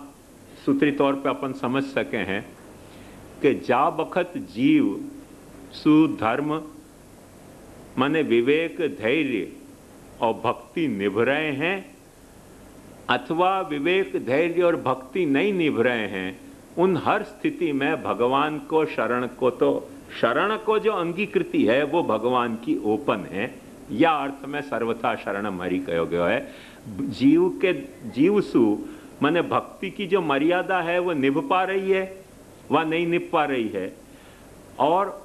सुथरी तौर पे अपन समझ सके हैं कि जा बखत जीव सुधर्म माने विवेक धैर्य और भक्ति निभ रहे हैं, अथवा विवेक धैर्य और भक्ति नहीं निभ रहे हैं, उन हर स्थिति में भगवान को शरण को, तो शरण को जो अंगीकृति है वो भगवान की ओपन है। या अर्थ में सर्वथा शरणम हरि कहो गयो है। जीव सु माने भक्ति की जो मर्यादा है वो निभ पा रही है वह नहीं निभ पा रही है। और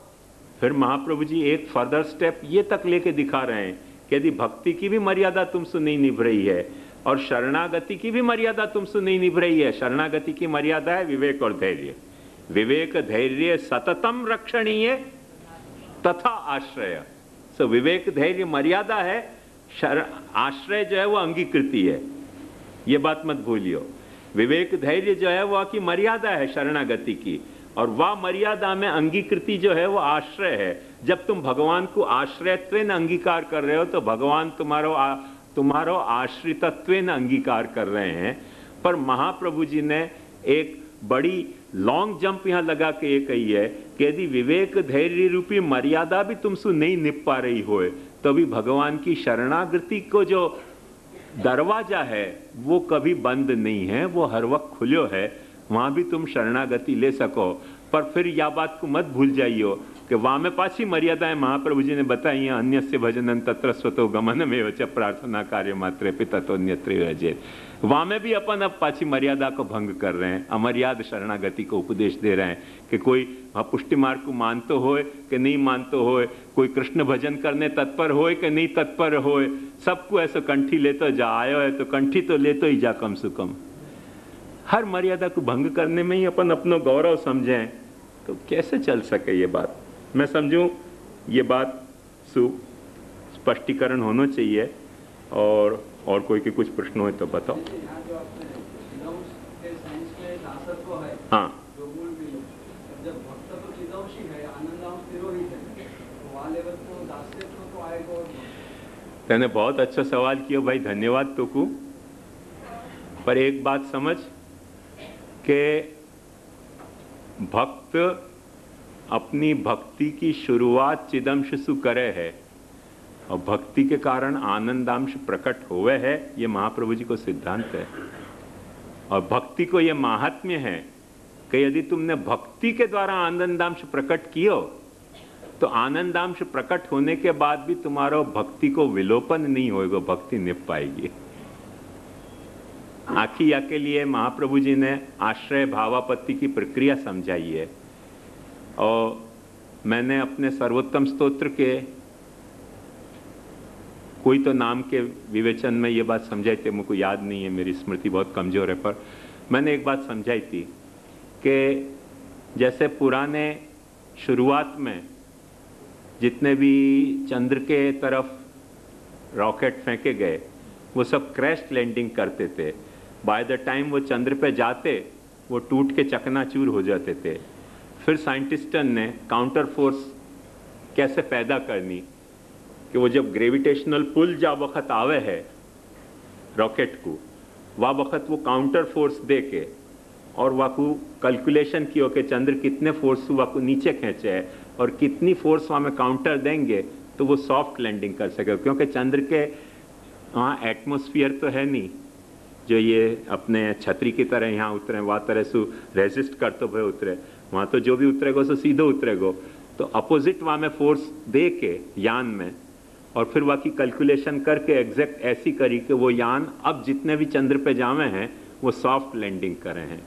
फिर महाप्रभु जी एक फर्दर स्टेप ये तक लेके दिखा रहे हैं कि यदि भक्ति की भी मर्यादा तुमसे नहीं निभ रही है और शरणागति की भी मर्यादा तुमसे नहीं निभ रही है, शरणागति की मर्यादा है विवेक और धैर्य। विवेक धैर्य सततम रक्षणीय तथा आश्रय। सो विवेक धैर्य मर्यादा है, आश्रय जो है वो अंगीकृति है, ये बात मत भूलियो। विवेक धैर्य जो है वो की मर्यादा है शरणागति की, और वह मर्यादा में अंगीकृति जो है वो आश्रय है। जब तुम भगवान को आश्रयत्वेन अंगीकार कर रहे हो तो भगवान तुम्हारो आश्रितत्वेन अंगीकार कर रहे हैं। पर महाप्रभु जी ने एक बड़ी लॉन्ग जंप यहाँ लगा के ये कही है कि यदि विवेक धैर्य रूपी मर्यादा भी तुमसे नहीं निप पा रही हो तो भी भगवान की शरणागति को जो दरवाजा है वो कभी बंद नहीं है, वो हर वक्त खुलो है, वहां भी तुम शरणागति ले सको। पर फिर यह बात को मत भूल जाइयो कि वहां में पाछी मर्यादाएं महाप्रभु जी ने बताई हैं, अन्यस्य भजनन तत्र स्वतो गमनमेव च प्रार्थना कार्य मात्रे पिततो अन्यत्र अजेत। वहां में भी अपन अब पाछी मर्यादा को भंग कर रहे हैं, अमर्याद शरणागति को उपदेश दे रहे हैं कि कोई पुष्टि मार्ग को मानतो होए कि नहीं मानतो होए, कोई कृष्ण भजन करने तत्पर होए कि नहीं तत्पर होए, सबको ऐसा कंठी लेतो जा, आयो है तो कंठी तो लेतो ही जा कम से कम। हर मर्यादा को भंग करने में ही अपन अपनो गौरव समझें तो कैसे चल सके ये बात। मैं समझूं ये बात स्पष्टीकरण होना चाहिए। और कोई के कुछ प्रश्न हो तो बताओ। हाँ, तूने बहुत अच्छा सवाल किया भाई, धन्यवाद तुकू। पर एक बात समझ के भक्त अपनी भक्ति की शुरुआत चिदंश सु करे है और भक्ति के कारण आनंदांश प्रकट होवे है, ये महाप्रभु जी को सिद्धांत है। और भक्ति को ये महात्म्य है कि यदि तुमने भक्ति के द्वारा आनंदांश प्रकट कियो तो आनंदांश प्रकट होने के बाद भी तुम्हारा भक्ति को विलोपन नहीं होएगा, भक्ति निभ पाएगी। आखिर या के लिए महाप्रभु जी ने आश्रय भावापत्ति की प्रक्रिया समझाई है। और मैंने अपने सर्वोत्तम स्तोत्र के कोई तो नाम के विवेचन में ये बात समझाई थी, मुझको याद नहीं है, मेरी स्मृति बहुत कमजोर है, पर मैंने एक बात समझाई थी कि जैसे पुराने शुरुआत में जितने भी चंद्र के तरफ रॉकेट फेंके गए वो सब क्रैश लैंडिंग करते थे। बाय द टाइम वो चंद्र पे जाते वो टूट के चकनाचूर हो जाते थे। फिर साइंटिस्टन ने काउंटर फोर्स कैसे पैदा करनी कि वो जब ग्रेविटेशनल पुल जा वक्त आवे है रॉकेट को, वह वक्त वो काउंटर फोर्स दे के और वाकू कैलकुलेशन किया कि चंद्र कितने फोर्स वाकू नीचे खींचे है और कितनी फोर्स वहाँ में काउंटर देंगे तो वो सॉफ्ट लैंडिंग कर सके। क्योंकि चंद्र के वहाँ एटमॉस्फेयर तो है नहीं जो ये अपने छतरी की तरह यहाँ उतरे, वहाँ तरह से रेजिस्ट करते हुए उतरे, वहाँ तो जो भी उतरेगो सो सीधो उतरेगो। तो अपोजिट वहाँ में फोर्स दे के यान में और फिर वहाँ की कैलकुलेशन करके एग्जैक्ट ऐसी करी कि वो यान अब जितने भी चंद्र पे जावे हैं वो सॉफ्ट लैंडिंग करे हैं।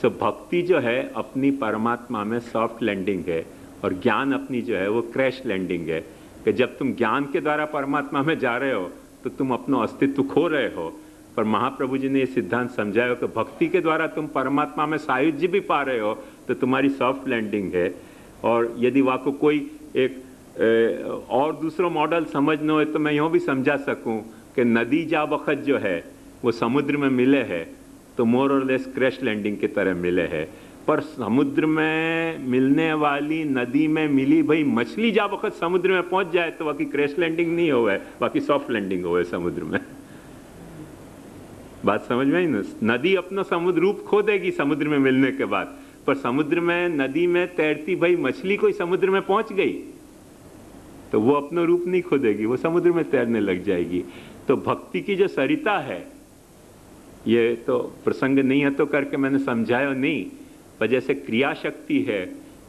सो भक्ति जो है अपनी परमात्मा में सॉफ्ट लैंडिंग है और ज्ञान अपनी जो है वो क्रैश लैंडिंग है कि जब तुम ज्ञान के द्वारा परमात्मा में जा रहे हो तो तुम अपना अस्तित्व खो रहे हो। पर महाप्रभु जी ने ये सिद्धांत समझाया कि भक्ति के द्वारा तुम परमात्मा में सायुज्य भी पा रहे हो तो तुम्हारी सॉफ्ट लैंडिंग है। और यदि वहाँ को कोई एक और दूसरा मॉडल समझना हो तो मैं यूँ भी समझा सकूं कि नदी जा वक्त जो है वो समुद्र में मिले है तो मोर और लेस क्रैश लैंडिंग की तरह मिले है। पर समुद्र में मिलने वाली नदी में मिली भाई मछली जा वक्त समुद्र में पहुंच जाए तो बाकी क्रैश लैंडिंग नहीं होवे, बाकी सॉफ्ट लैंडिंग होवे समुद्र में। बात समझ में आई ना? नदी अपना समुद्र रूप खो देगी समुद्र में मिलने के बाद, पर समुद्र में नदी में तैरती भाई मछली कोई समुद्र में पहुंच गई तो वो अपना रूप नहीं खो देगी, वो समुद्र में तैरने लग जाएगी। तो भक्ति की जो सरिता है, ये तो प्रसंग नहीं है तो करके मैंने समझाया नहीं, पर जैसे क्रिया शक्ति है,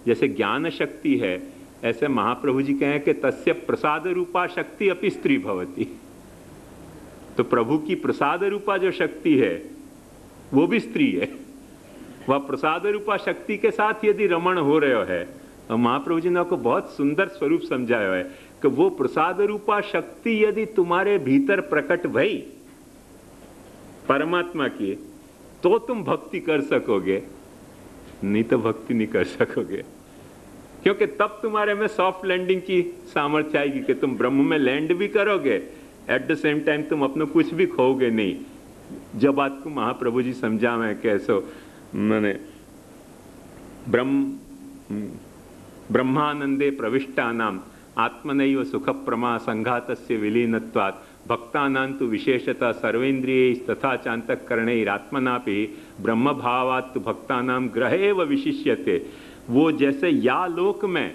जैसे ज्ञान शक्ति है, ऐसे महाप्रभु जी कहें कि तस्य प्रसाद रूपा शक्ति अपि स्त्री भवती। तो प्रभु की प्रसाद रूपा जो शक्ति है वो भी स्त्री है। वह प्रसाद रूपा शक्ति के साथ यदि रमण हो रहे है, और महाप्रभु जी ने आपको बहुत सुंदर स्वरूप समझाया है कि वो प्रसाद रूपा शक्ति यदि तुम्हारे भीतर प्रकट भई परमात्मा की तो तुम भक्ति कर सकोगे, नहीं तो भक्ति नहीं कर सकोगे। क्योंकि तब तुम्हारे में सॉफ्ट लैंडिंग की सामर्थ्य आएगी कि तुम ब्रह्म में लैंड भी करोगे, एट द सेम टाइम तुम अपना कुछ भी खोओगे नहीं। जब बात को महाप्रभु जी समझावे कैसो मैंने ब्रह्मानंदे प्रविष्टानाम आत्मनैव सुख प्रमा संघातस्य विलीनत्वात् भक्तानांतु विशेषतः सर्वेन्द्रिय तथा चांतकरणैरात्मनापि ब्रह्म भावात् भक्तानां ग्रहेव विशिष्यते। वो जैसे या लोक में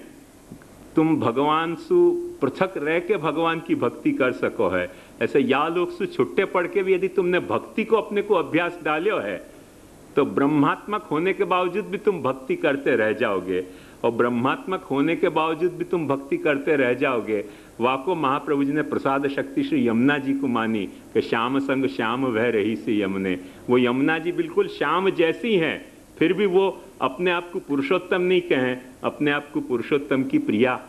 तुम भगवान सु पृथक रह के भगवान की भक्ति कर सको है, ऐसे या लोक सु छुट्टे पड़ के भी यदि तुमने भक्ति को अपने को अभ्यास डालो है तो ब्रह्मात्मक होने के बावजूद भी तुम भक्ति करते रह जाओगे, और ब्रह्मात्मक होने के बावजूद भी तुम भक्ति करते रह जाओगे। वाको महाप्रभु जी ने प्रसाद शक्ति श्री यमुना जी को मानी कि श्याम संग श्याम वह रही सी यमुने। वो यमुना जी बिल्कुल श्याम जैसी हैं, फिर भी वो अपने आप को पुरुषोत्तम नहीं कहें, अपने आप को पुरुषोत्तम की प्रिया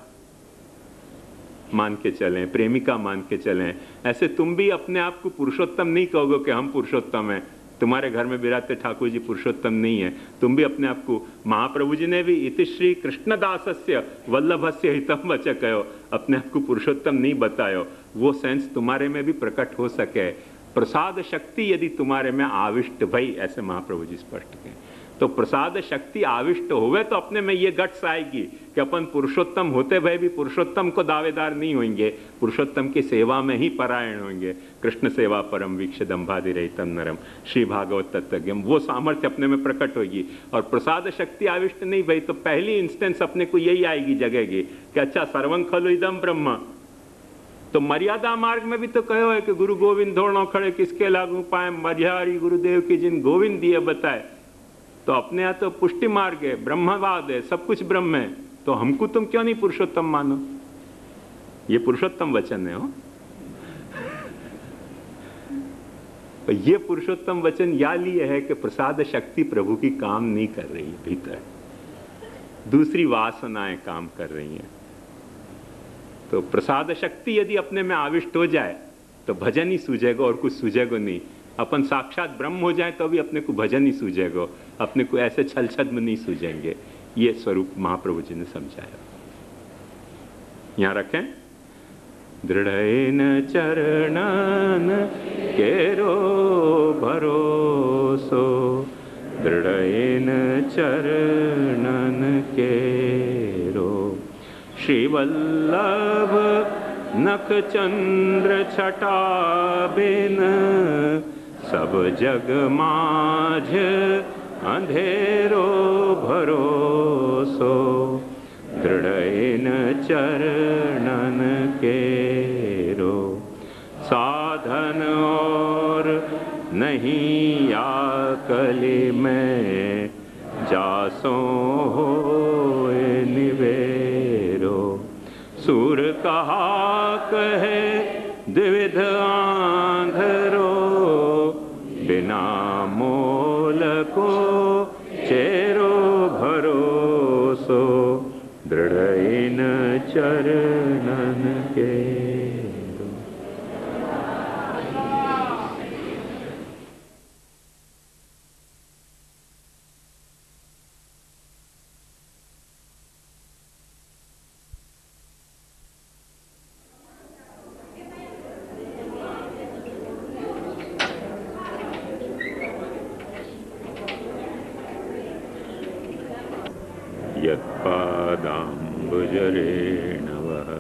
मान के चलें, प्रेमिका मान के चलें। ऐसे तुम भी अपने आप को पुरुषोत्तम नहीं कहोगे कि हम पुरुषोत्तम हैं, तुम्हारे घर में विराजते ठाकुर जी पुरुषोत्तम नहीं है, तुम भी अपने आप को। महाप्रभु जी ने भी इति श्री कृष्णदासस्य वल्लभस्य हितम वच कहो, अपने आप को पुरुषोत्तम नहीं बतायो, वो सेंस तुम्हारे में भी प्रकट हो सके। प्रसाद शक्ति यदि तुम्हारे में आविष्ट भई, ऐसे महाप्रभु जी स्पष्ट कहें, तो प्रसाद शक्ति आविष्ट होवे तो अपने में ये गट्स आएगी कि अपन पुरुषोत्तम होते भय भी पुरुषोत्तम को दावेदार नहीं होंगे, पुरुषोत्तम की सेवा में ही परायण होंगे। कृष्ण सेवा परम वीक्ष दंभादि रहितम नरम श्री भागवत तत्वज्ञम, वो सामर्थ्य अपने में प्रकट होगी। और प्रसाद शक्ति आविष्ट नहीं भई तो पहली इंस्टेंस अपने को यही आएगी, जगेगी कि अच्छा सर्वं खलु इदम ब्रह्म। तो मर्यादा मार्ग में भी तो कहो है कि गुरु गोविंद धोरणों खड़े किसके लागू पाए, मर्यारी गुरुदेव की जिन गोविंद दिए बताए। तो अपने यहाँ तो पुष्टि मार्ग है, ब्रह्मवाद है, सब कुछ ब्रह्म है, तो हमको तुम क्यों नहीं पुरुषोत्तम मानो? ये पुरुषोत्तम वचन है हो। तो ये पुरुषोत्तम वचन या लिए है कि प्रसाद शक्ति प्रभु की काम नहीं कर रही है, भीतर दूसरी वासनाएं काम कर रही हैं। तो प्रसाद शक्ति यदि अपने में आविष्ट हो जाए तो भजन ही सूझेगा और कुछ सूझेगा नहीं। अपन साक्षात ब्रह्म हो जाए तो भी अपने को भजन ही सूझेगा, अपने को ऐसे छल छद्म नहीं सूझेंगे। ये स्वरूप महाप्रभु जी ने समझाया। यहां रखें, दृढ़ेन चरणन केरो भरोसो, दृढ़ेन चरणन केरो, श्रीवल्लभ नख चंद्र छटा बिन, सब जग माझ अंधेरो भरोसो, दृढ़ेन चरणन केरो, साधन और नहीं आकली में, जासो होए निवेरो, सूर कहा कहे द्विविध आंधरो, बिना मोल को चेरो भरोसो, दृढ़ेन चरणन केरो। यत्पादाम्बुजरेण वः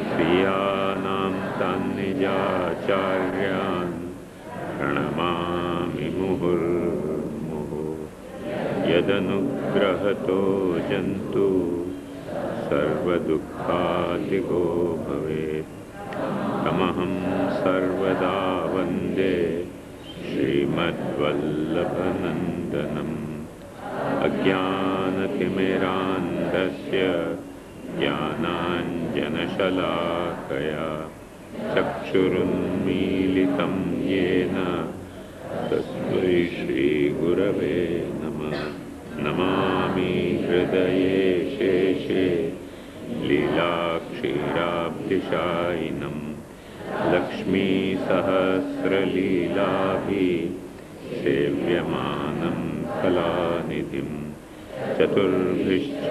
प्रियाणां तन्निजाचार्यान्, प्रणमामि मुहुर्मुहुः। यदनुग्रहतो जन्तु सर्वदुःखादिगो भवेत्, तमहं सर्वदा वन्दे श्रीमद्वल्लभनन्दनम्। अज्ञानतिमिरान्धस्य ज्ञानाञ्जनशलाकया, चक्षुरुन्मीलितं येन तस्मै श्रीगुरवे नमः। नमामि हृदये शेषे लीलाक्षीराब्धिशायिनं, लक्ष्मीसहस्रलीलाभिः सेव्यमानं कलानिधिं। चतुर्भिश्च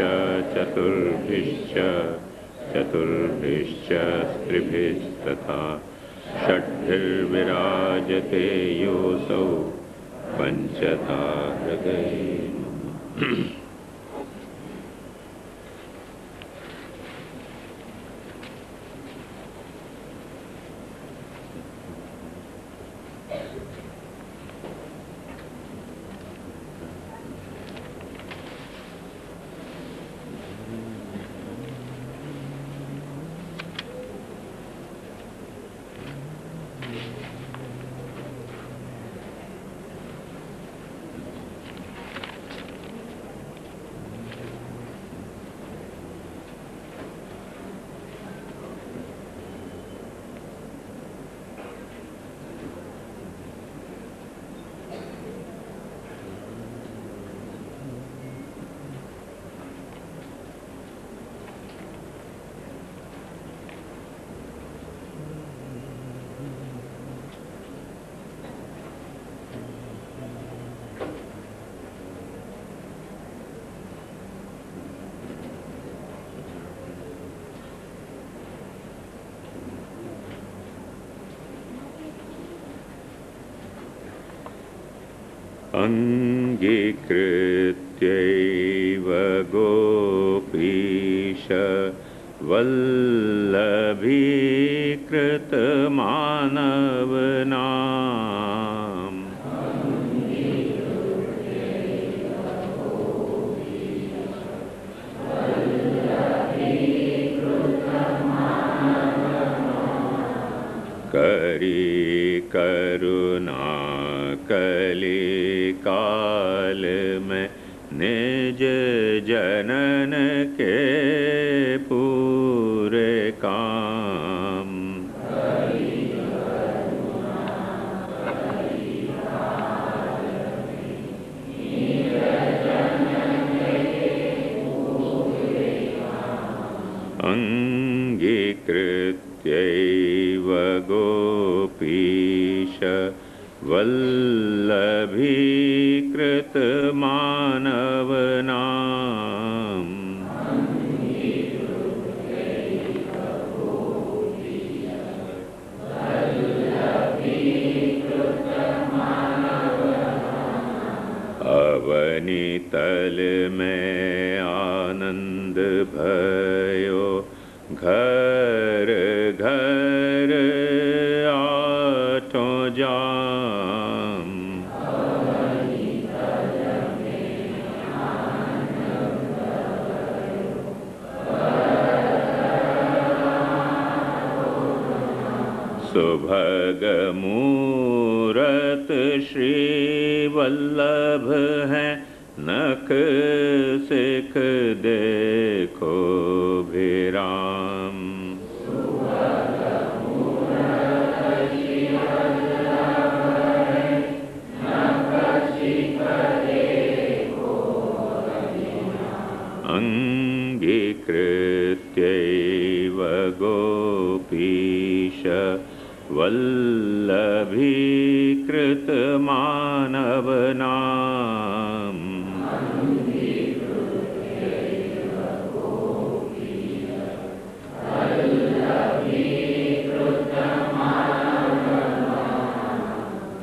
चतुर्भिश्च चतुर्भिश्च स्त्रिभिस्तथा, षड्भिर्विराजते योऽसौ पञ्चधा हृदये मम। अङ्गीकृत्यैव गोपीश वल्लभीकृतमानवनाम् करी करुणा कली काल में निज जनन के पूरे काम अंगीकृत्यैव गोपीश वल्लभीकृतमानवनाम् अवनीतल में आनंद भयो घर घर आठों जाम सुभग मूरत श्री वल्लभ है नख सिख देखो भिराम अंगीकृत्यैव गोपीश वल्लभीकृतमानवनाम्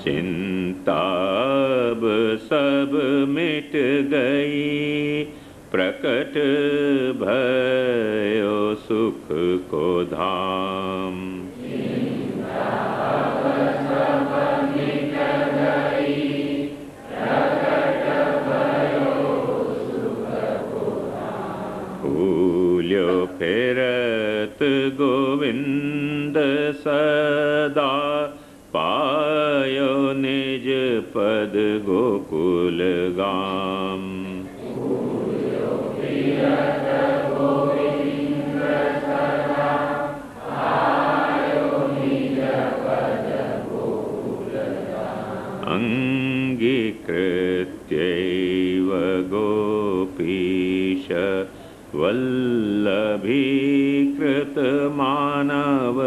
चिंता अब सब मिट गई प्रकट भयो सुख को धाम भूल्यो फिरत गोविंद सदा पायो निज पद गोकुल गाम अंगीकृत्यैव गोपीश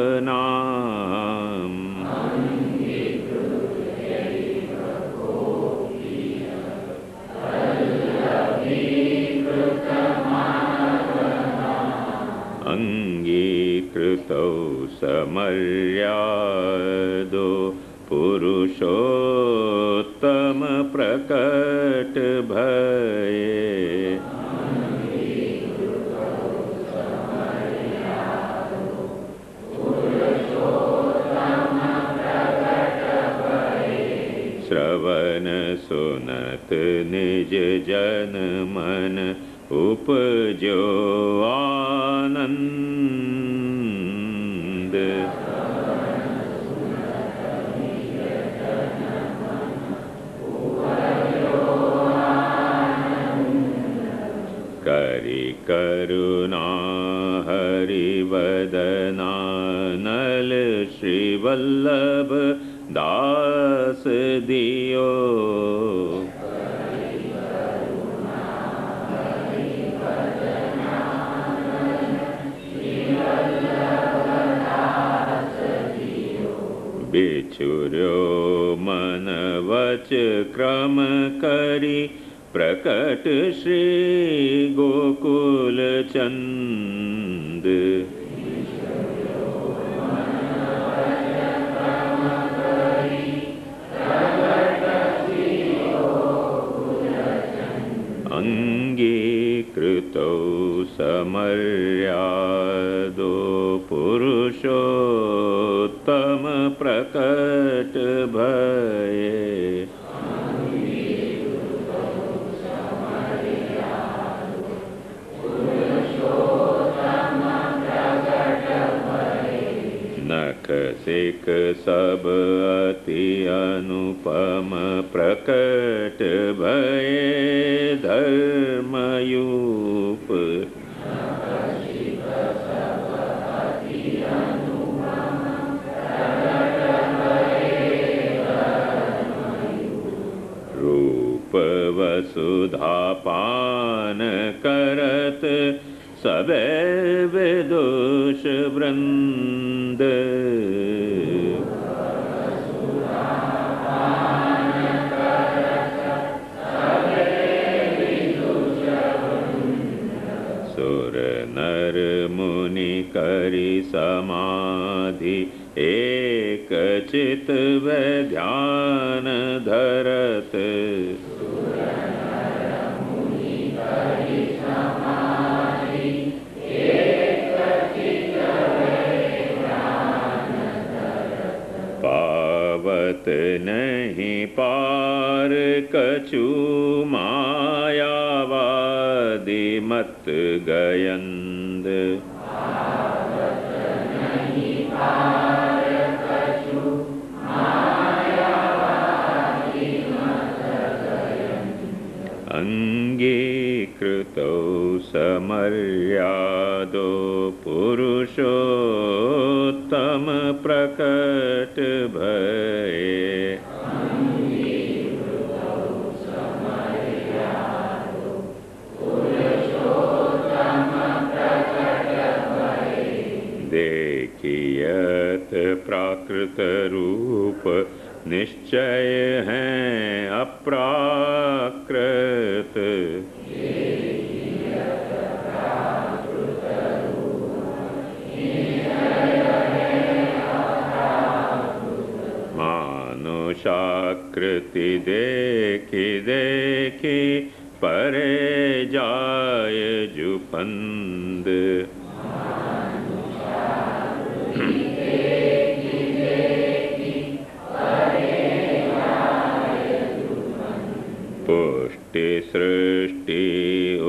वल्लभीकृतमानवनाम् अंगीकृतौ समर्यादो पुरुषोत्तम प्रकट भये श्रवण सुनत निज जन मन उपजो आनंद करि करुणा हरिवदना नल श्री वल्लभ दास दियो बिछुर्यो मन वच क्रम करी प्रकट श्री गोकुल चंद पुरुषोत्तम प्रकट भये। नख सिक सब अति अनुपम प्रकट भये धर्मयूप। रूप वसुधा पान करत सबे विदुष वृंद। सुर नर मुनि करि समाधि एक चित व ध्यान धरत। पावत नहीं पार कछु मायावादि मत गयंद। अंगीकृतो समर्यादो पुरुषोत्तम प्रकट भये। देखियत प्राकृत रूप निश्चय हैं अप्राकृत। मानुषाकृति देखी देखी परे जाय जुपंद। पुष्टि सृष्टि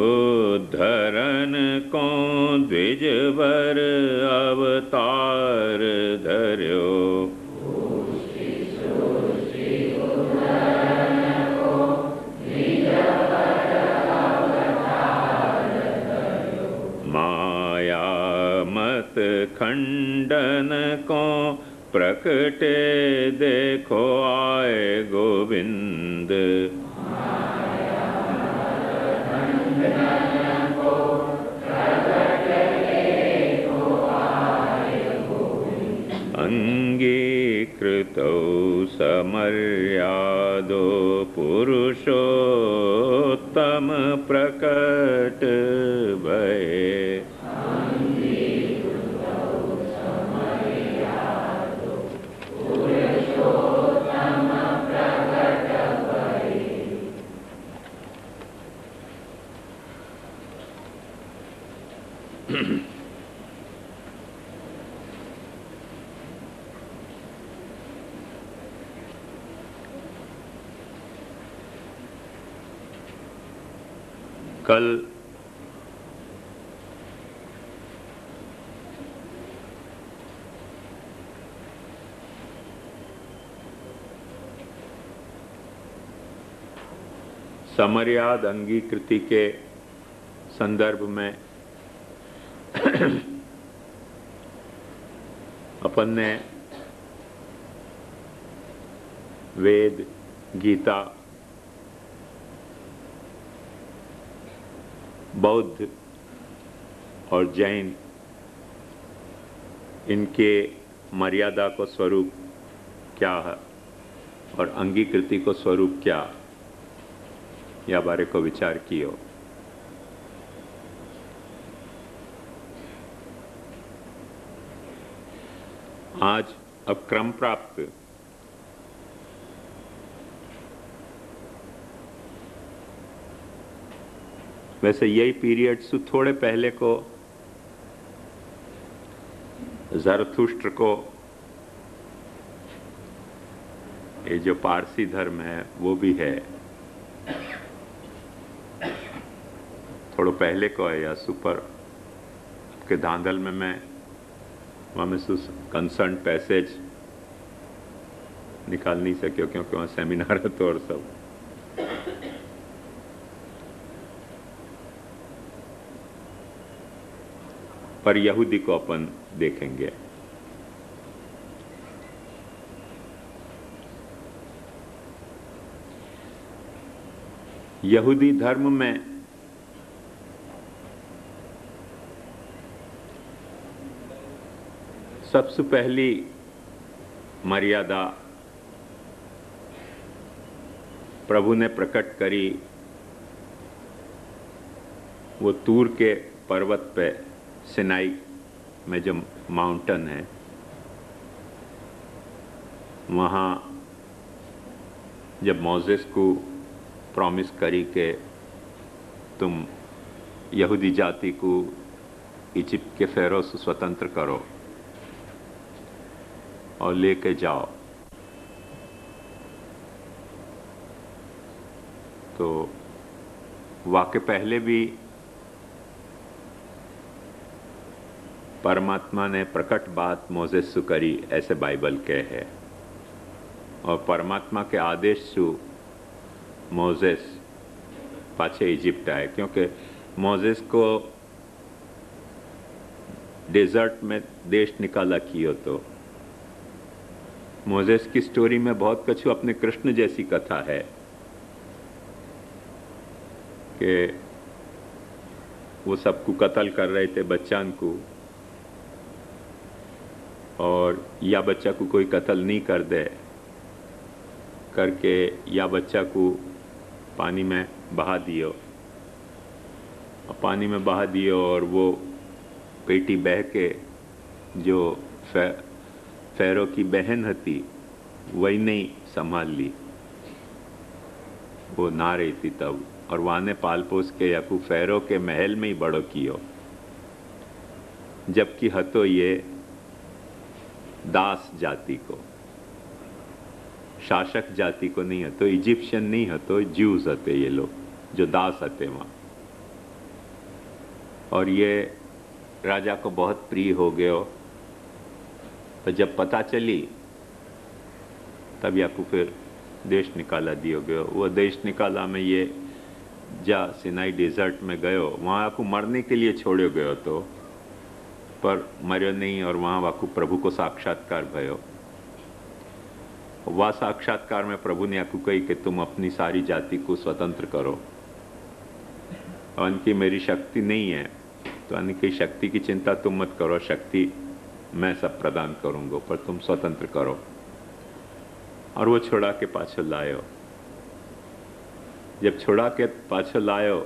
उद्धरण को द्विजवर अवतार धर्यो। माया मत खंडन को प्रकटे देखो आए गोविंद। अंगीकृतो समर्यादो पुरुषोत्तम प्रकट भये। कल समर्याद अंगीकृति के संदर्भ में अपन ने वेद, गीता, बौद्ध और जैन इनके मर्यादा को स्वरूप क्या है और अंगीकृति को स्वरूप क्या, या बारे को विचार कियो। आज अब क्रम प्राप्त वैसे यही पीरियड से थोड़े पहले को ज़रथुष्ट्र को ये जो पारसी धर्म है वो भी है, थोड़ा पहले को है, या सुपर के धांधल में मैं वहाँ में कंसर्न पैसेज निकाल नहीं सके क्योंकि वहाँ सेमिनार है तो और सब। पर यहूदी को अपन देखेंगे। यहूदी धर्म में सबसे पहली मर्यादा प्रभु ने प्रकट करी वो तूर के पर्वत पे, सिनाई में जो माउंटेन है, वहाँ जब मोसेस को प्रॉमिस करी कि तुम यहूदी जाति को इजिप्ट के फ़ारो से स्वतंत्र करो और लेके जाओ, तो वाक़ई पहले भी परमात्मा ने प्रकट बात मोसेस से करी, ऐसे बाइबल के है। और परमात्मा के आदेश से मोसेस पाछे इजिप्ट आए, क्योंकि मोसेस को डेजर्ट में देश निकाला कियो। तो मोसेस की स्टोरी में बहुत कुछ अपने कृष्ण जैसी कथा है कि वो सबको कत्ल कर रहे थे, बच्चान को, और या बच्चा को कोई कत्ल नहीं कर दे करके या बच्चा को पानी में बहा दियो, और पानी में बहा दियो, और वो बेटी बह के जो फ़ारो की बहन थी वही नहीं संभाल ली, वो ना रही थी तब, और वाने पाल पोस के याकू फ़ारो के महल में ही बड़ो कियो, जबकि हतो ये दास जाति को, शासक जाति को नहीं हतो, इजिप्शियन नहीं हतो, ज्यूज हते ये लोग जो दास हते वहाँ। और ये राजा को बहुत प्रिय हो गयो, तो जब पता चली तब याकू फिर देश निकाला दियो गयो। वो देश निकाला में ये जा सिनाई डेजर्ट में गयो, वहाँ याकू मरने के लिए छोड़ो गयो, तो पर मर्यो नहीं, और वहाँ वाकू प्रभु को साक्षात्कार भयो। वह साक्षात्कार में प्रभु ने आपको कही कि तुम अपनी सारी जाति को स्वतंत्र करो, और उनकी मेरी शक्ति नहीं है, तो उनकी शक्ति की चिंता तुम मत करो, शक्ति मैं सब प्रदान करूँगा, पर तुम स्वतंत्र करो। और वो छोड़ा के पाछो लायो। जब छोड़ा के पाछो लायो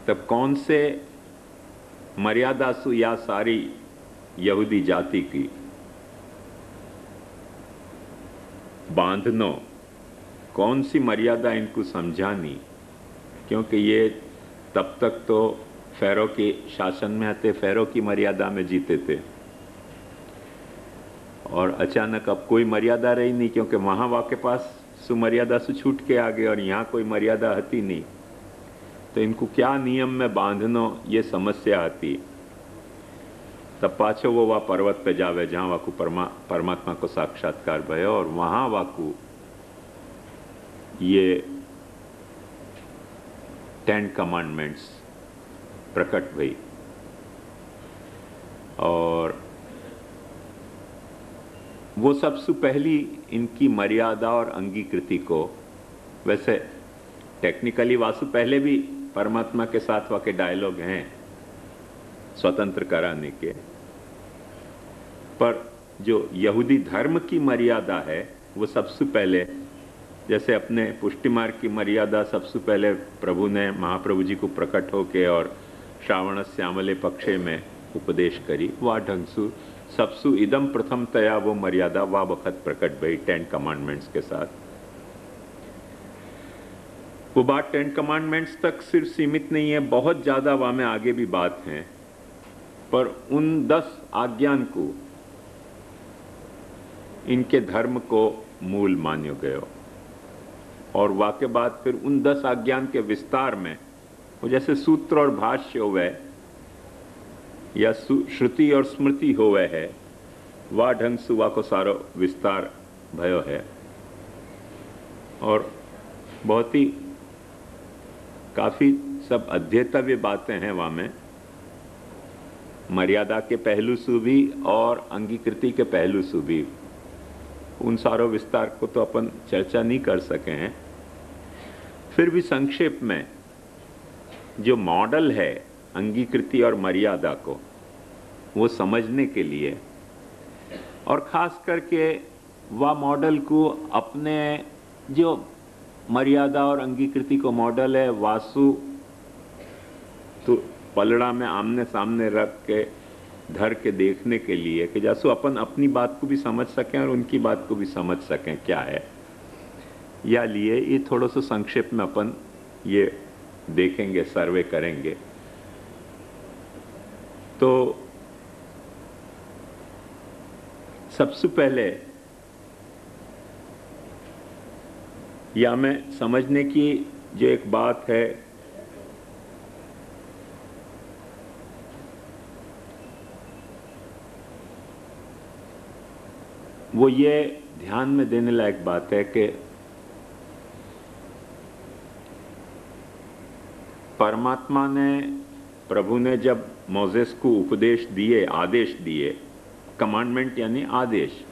तब कौन से मर्यादा सु या सारी यहूदी जाति की बांधनो, कौन सी मर्यादा इनको समझानी, क्योंकि ये तब तक तो फ़ारो के शासन में थे, फ़ारो की मर्यादा में जीते थे, और अचानक अब कोई मर्यादा रही नहीं, क्योंकि वहाँ वाके पास सुमर्यादा से छूट के आ गए और यहाँ कोई मर्यादा हती नहीं, तो इनको क्या नियम में बांधनो ये समस्या आती। तब पाछो वो वहाँ पर्वत पे जावे जहाँ वाकू परमात्मा को साक्षात्कार भयो, और वहाँ वाकू ये 10 कमांडमेंट्स प्रकट भई। और वो सबसे पहली इनकी मर्यादा और अंगीकृति को, वैसे टेक्निकली वासु पहले भी परमात्मा के साथ वाके डायलॉग हैं स्वतंत्र कराने के, पर जो यहूदी धर्म की मर्यादा है वो सबसे पहले, जैसे अपने पुष्टि मार्ग की मर्यादा सबसे पहले प्रभु ने महाप्रभु जी को प्रकट होके और श्रावण श्यामले पक्षे में उपदेश करी, वह ढंग से सबसु इदम प्रथम तया वो मर्यादा वह वक़्त प्रकट भई 10 कमांडमेंट्स के साथ। वो बात 10 कमांडमेंट्स तक सिर्फ सीमित नहीं है, बहुत ज़्यादा वहाँ में आगे भी बात है। पर उन 10 आज्ञान को इनके धर्म को मूल मान्यो गयो। और वाके बाद फिर उन 10 आज्ञान के विस्तार में वो जैसे सूत्र और भाष्य होवे या श्रुति और स्मृति होवे है, वा ढंग से वा को सारो विस्तार भयो है। और बहुत ही काफी सब अध्येतव्य बातें हैं वहां में, मर्यादा के पहलू से भी और अंगीकृति के पहलू से भी। उन सारों विस्तार को तो अपन चर्चा नहीं कर सके हैं। फिर भी संक्षेप में जो मॉडल है अंगीकृति और मर्यादा को, वो समझने के लिए, और खास करके वह मॉडल को अपने जो मर्यादा और अंगीकृति को मॉडल है वासु तो पलड़ा में आमने सामने रख के धर के देखने के लिए कि जैसे अपन अपनी बात को भी समझ सकें और उनकी बात को भी समझ सकें क्या है, या लिए ये थोड़ा सा संक्षेप में अपन ये देखेंगे, सर्वे करेंगे। तो सबसे पहले या में समझने की जो एक बात है, वो ये ध्यान में देने लायक बात है कि परमात्मा ने, प्रभु ने जब मोसेस को उपदेश दिए, आदेश दिए, कमांडमेंट यानी आदेश,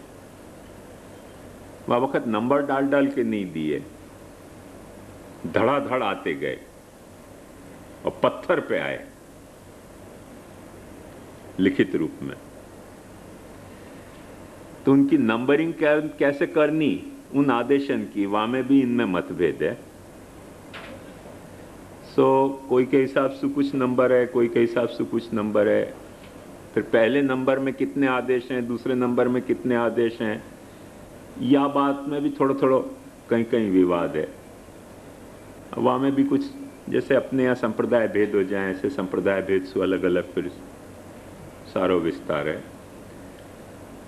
वह वक्त नंबर डाल डाल के नहीं दिए, धड़ाधड़ आते गए और पत्थर पे आए लिखित रूप में। तो उनकी नंबरिंग कैसे करनी उन आदेशन की, वहां में भी इनमें मतभेद है। कोई के हिसाब से कुछ नंबर है, कोई के हिसाब से कुछ नंबर है। फिर पहले नंबर में कितने आदेश हैं, दूसरे नंबर में कितने आदेश हैं, या बात में भी थोड़ा थोड़ा कहीं कहीं विवाद है। वहां में भी कुछ जैसे अपने यहाँ संप्रदाय भेद हो जाए, ऐसे संप्रदाय भेद से अलग अलग फिर सारो विस्तार है।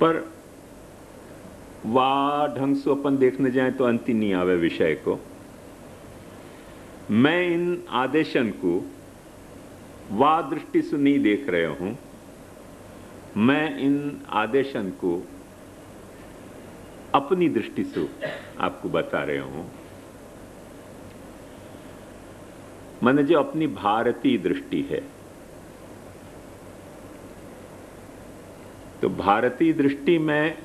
पर वाह ढंग से अपन देखने जाए तो अंत ही नहीं आवे विषय को। मैं इन आदेशन को वाह दृष्टि से नहीं देख रहे हूं, मैं इन आदेशन को अपनी दृष्टि से आपको बता रहे हूं। मैंने जो अपनी भारतीय दृष्टि है, तो भारतीय दृष्टि में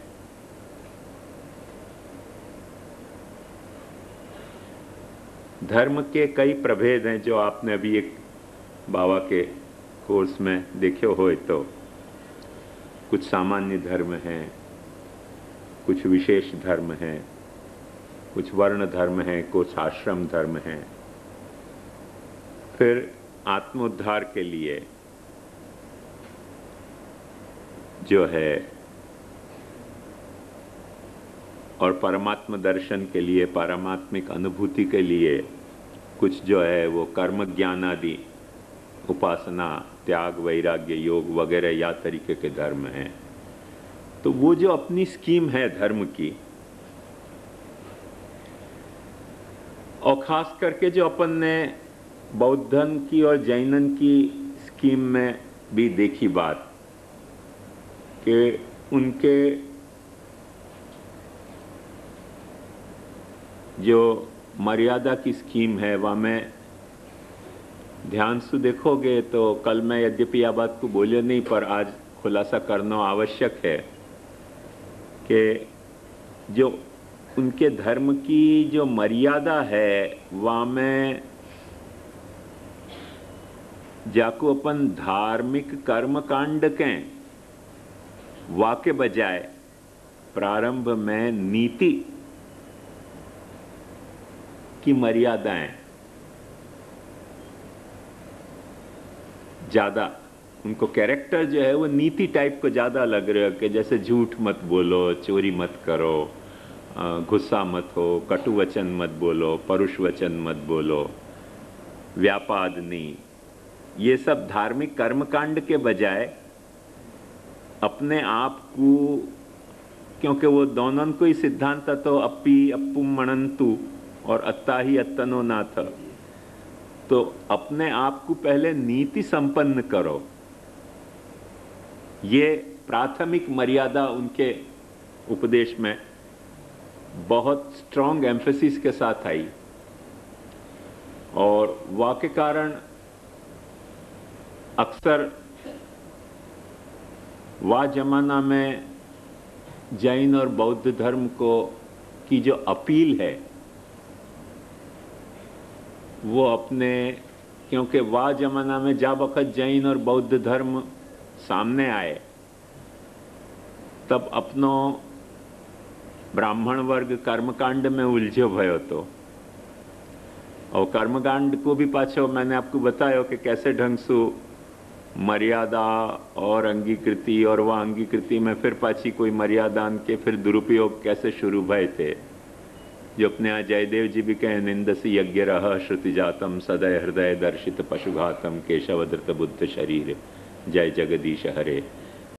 धर्म के कई प्रभेद हैं जो आपने अभी एक बाबा के कोर्स में देखे हो। तो कुछ सामान्य धर्म हैं, कुछ विशेष धर्म हैं, कुछ वर्ण धर्म हैं, कुछ आश्रम धर्म हैं। फिर आत्मोद्धार के लिए जो है और परमात्मा दर्शन के लिए, पारमात्मिक अनुभूति के लिए कुछ जो है वो कर्म ज्ञान आदि, उपासना, त्याग, वैराग्य, योग वगैरह या तरीके के धर्म हैं। तो वो जो अपनी स्कीम है धर्म की, और खास करके जो अपन ने बौद्धन की और जैनन की स्कीम में भी देखी बात कि उनके जो मर्यादा की स्कीम है वह में ध्यान से देखोगे तो कल मैं यद्यपि यह बात को बोले नहीं, पर आज खुलासा करना आवश्यक है कि जो उनके धर्म की जो मर्यादा है वह में जाको अपन धार्मिक कर्म कांड के वाके बजाय प्रारंभ में नीति की मर्यादाएं ज्यादा, उनको कैरेक्टर जो है वो नीति टाइप को ज्यादा लग रहा है कि जैसे झूठ मत बोलो, चोरी मत करो, गुस्सा मत हो, कटु वचन मत बोलो, परुष वचन मत बोलो, व्यापाद नहीं। ये सब धार्मिक कर्मकांड के बजाय अपने आप को, क्योंकि वो दोनों को ही सिद्धांत तो अपी अप्पुम मणंतु और अत्ता ही अत्तनो नाथ, तो अपने आप को पहले नीति संपन्न करो, ये प्राथमिक मर्यादा उनके उपदेश में बहुत स्ट्रॉन्ग एम्फेसिस के साथ आई। और वाक्य कारण अक्सर वह जमाना में जैन और बौद्ध धर्म को की जो अपील है वो अपने, क्योंकि वह जमाना में जब वक़्त जैन और बौद्ध धर्म सामने आए तब अपनो ब्राह्मण वर्ग कर्मकांड में उलझो भयो तो, और कर्मकांड को भी पाछो मैंने आपको बताया कि कैसे ढंग से मर्यादा और अंगीकृति और वह अंगीकृति में फिर पाछी कोई मर्यादा के फिर दुरुपयोग कैसे शुरू भय थे, जो अपने यहाँ जयदेव जी भी कहे निंदसी यज्ञ रह श्रुति जातम सदय हृदय दर्शित पशुघातम केशवधृत बुद्ध शरीर जय जगदीश हरे।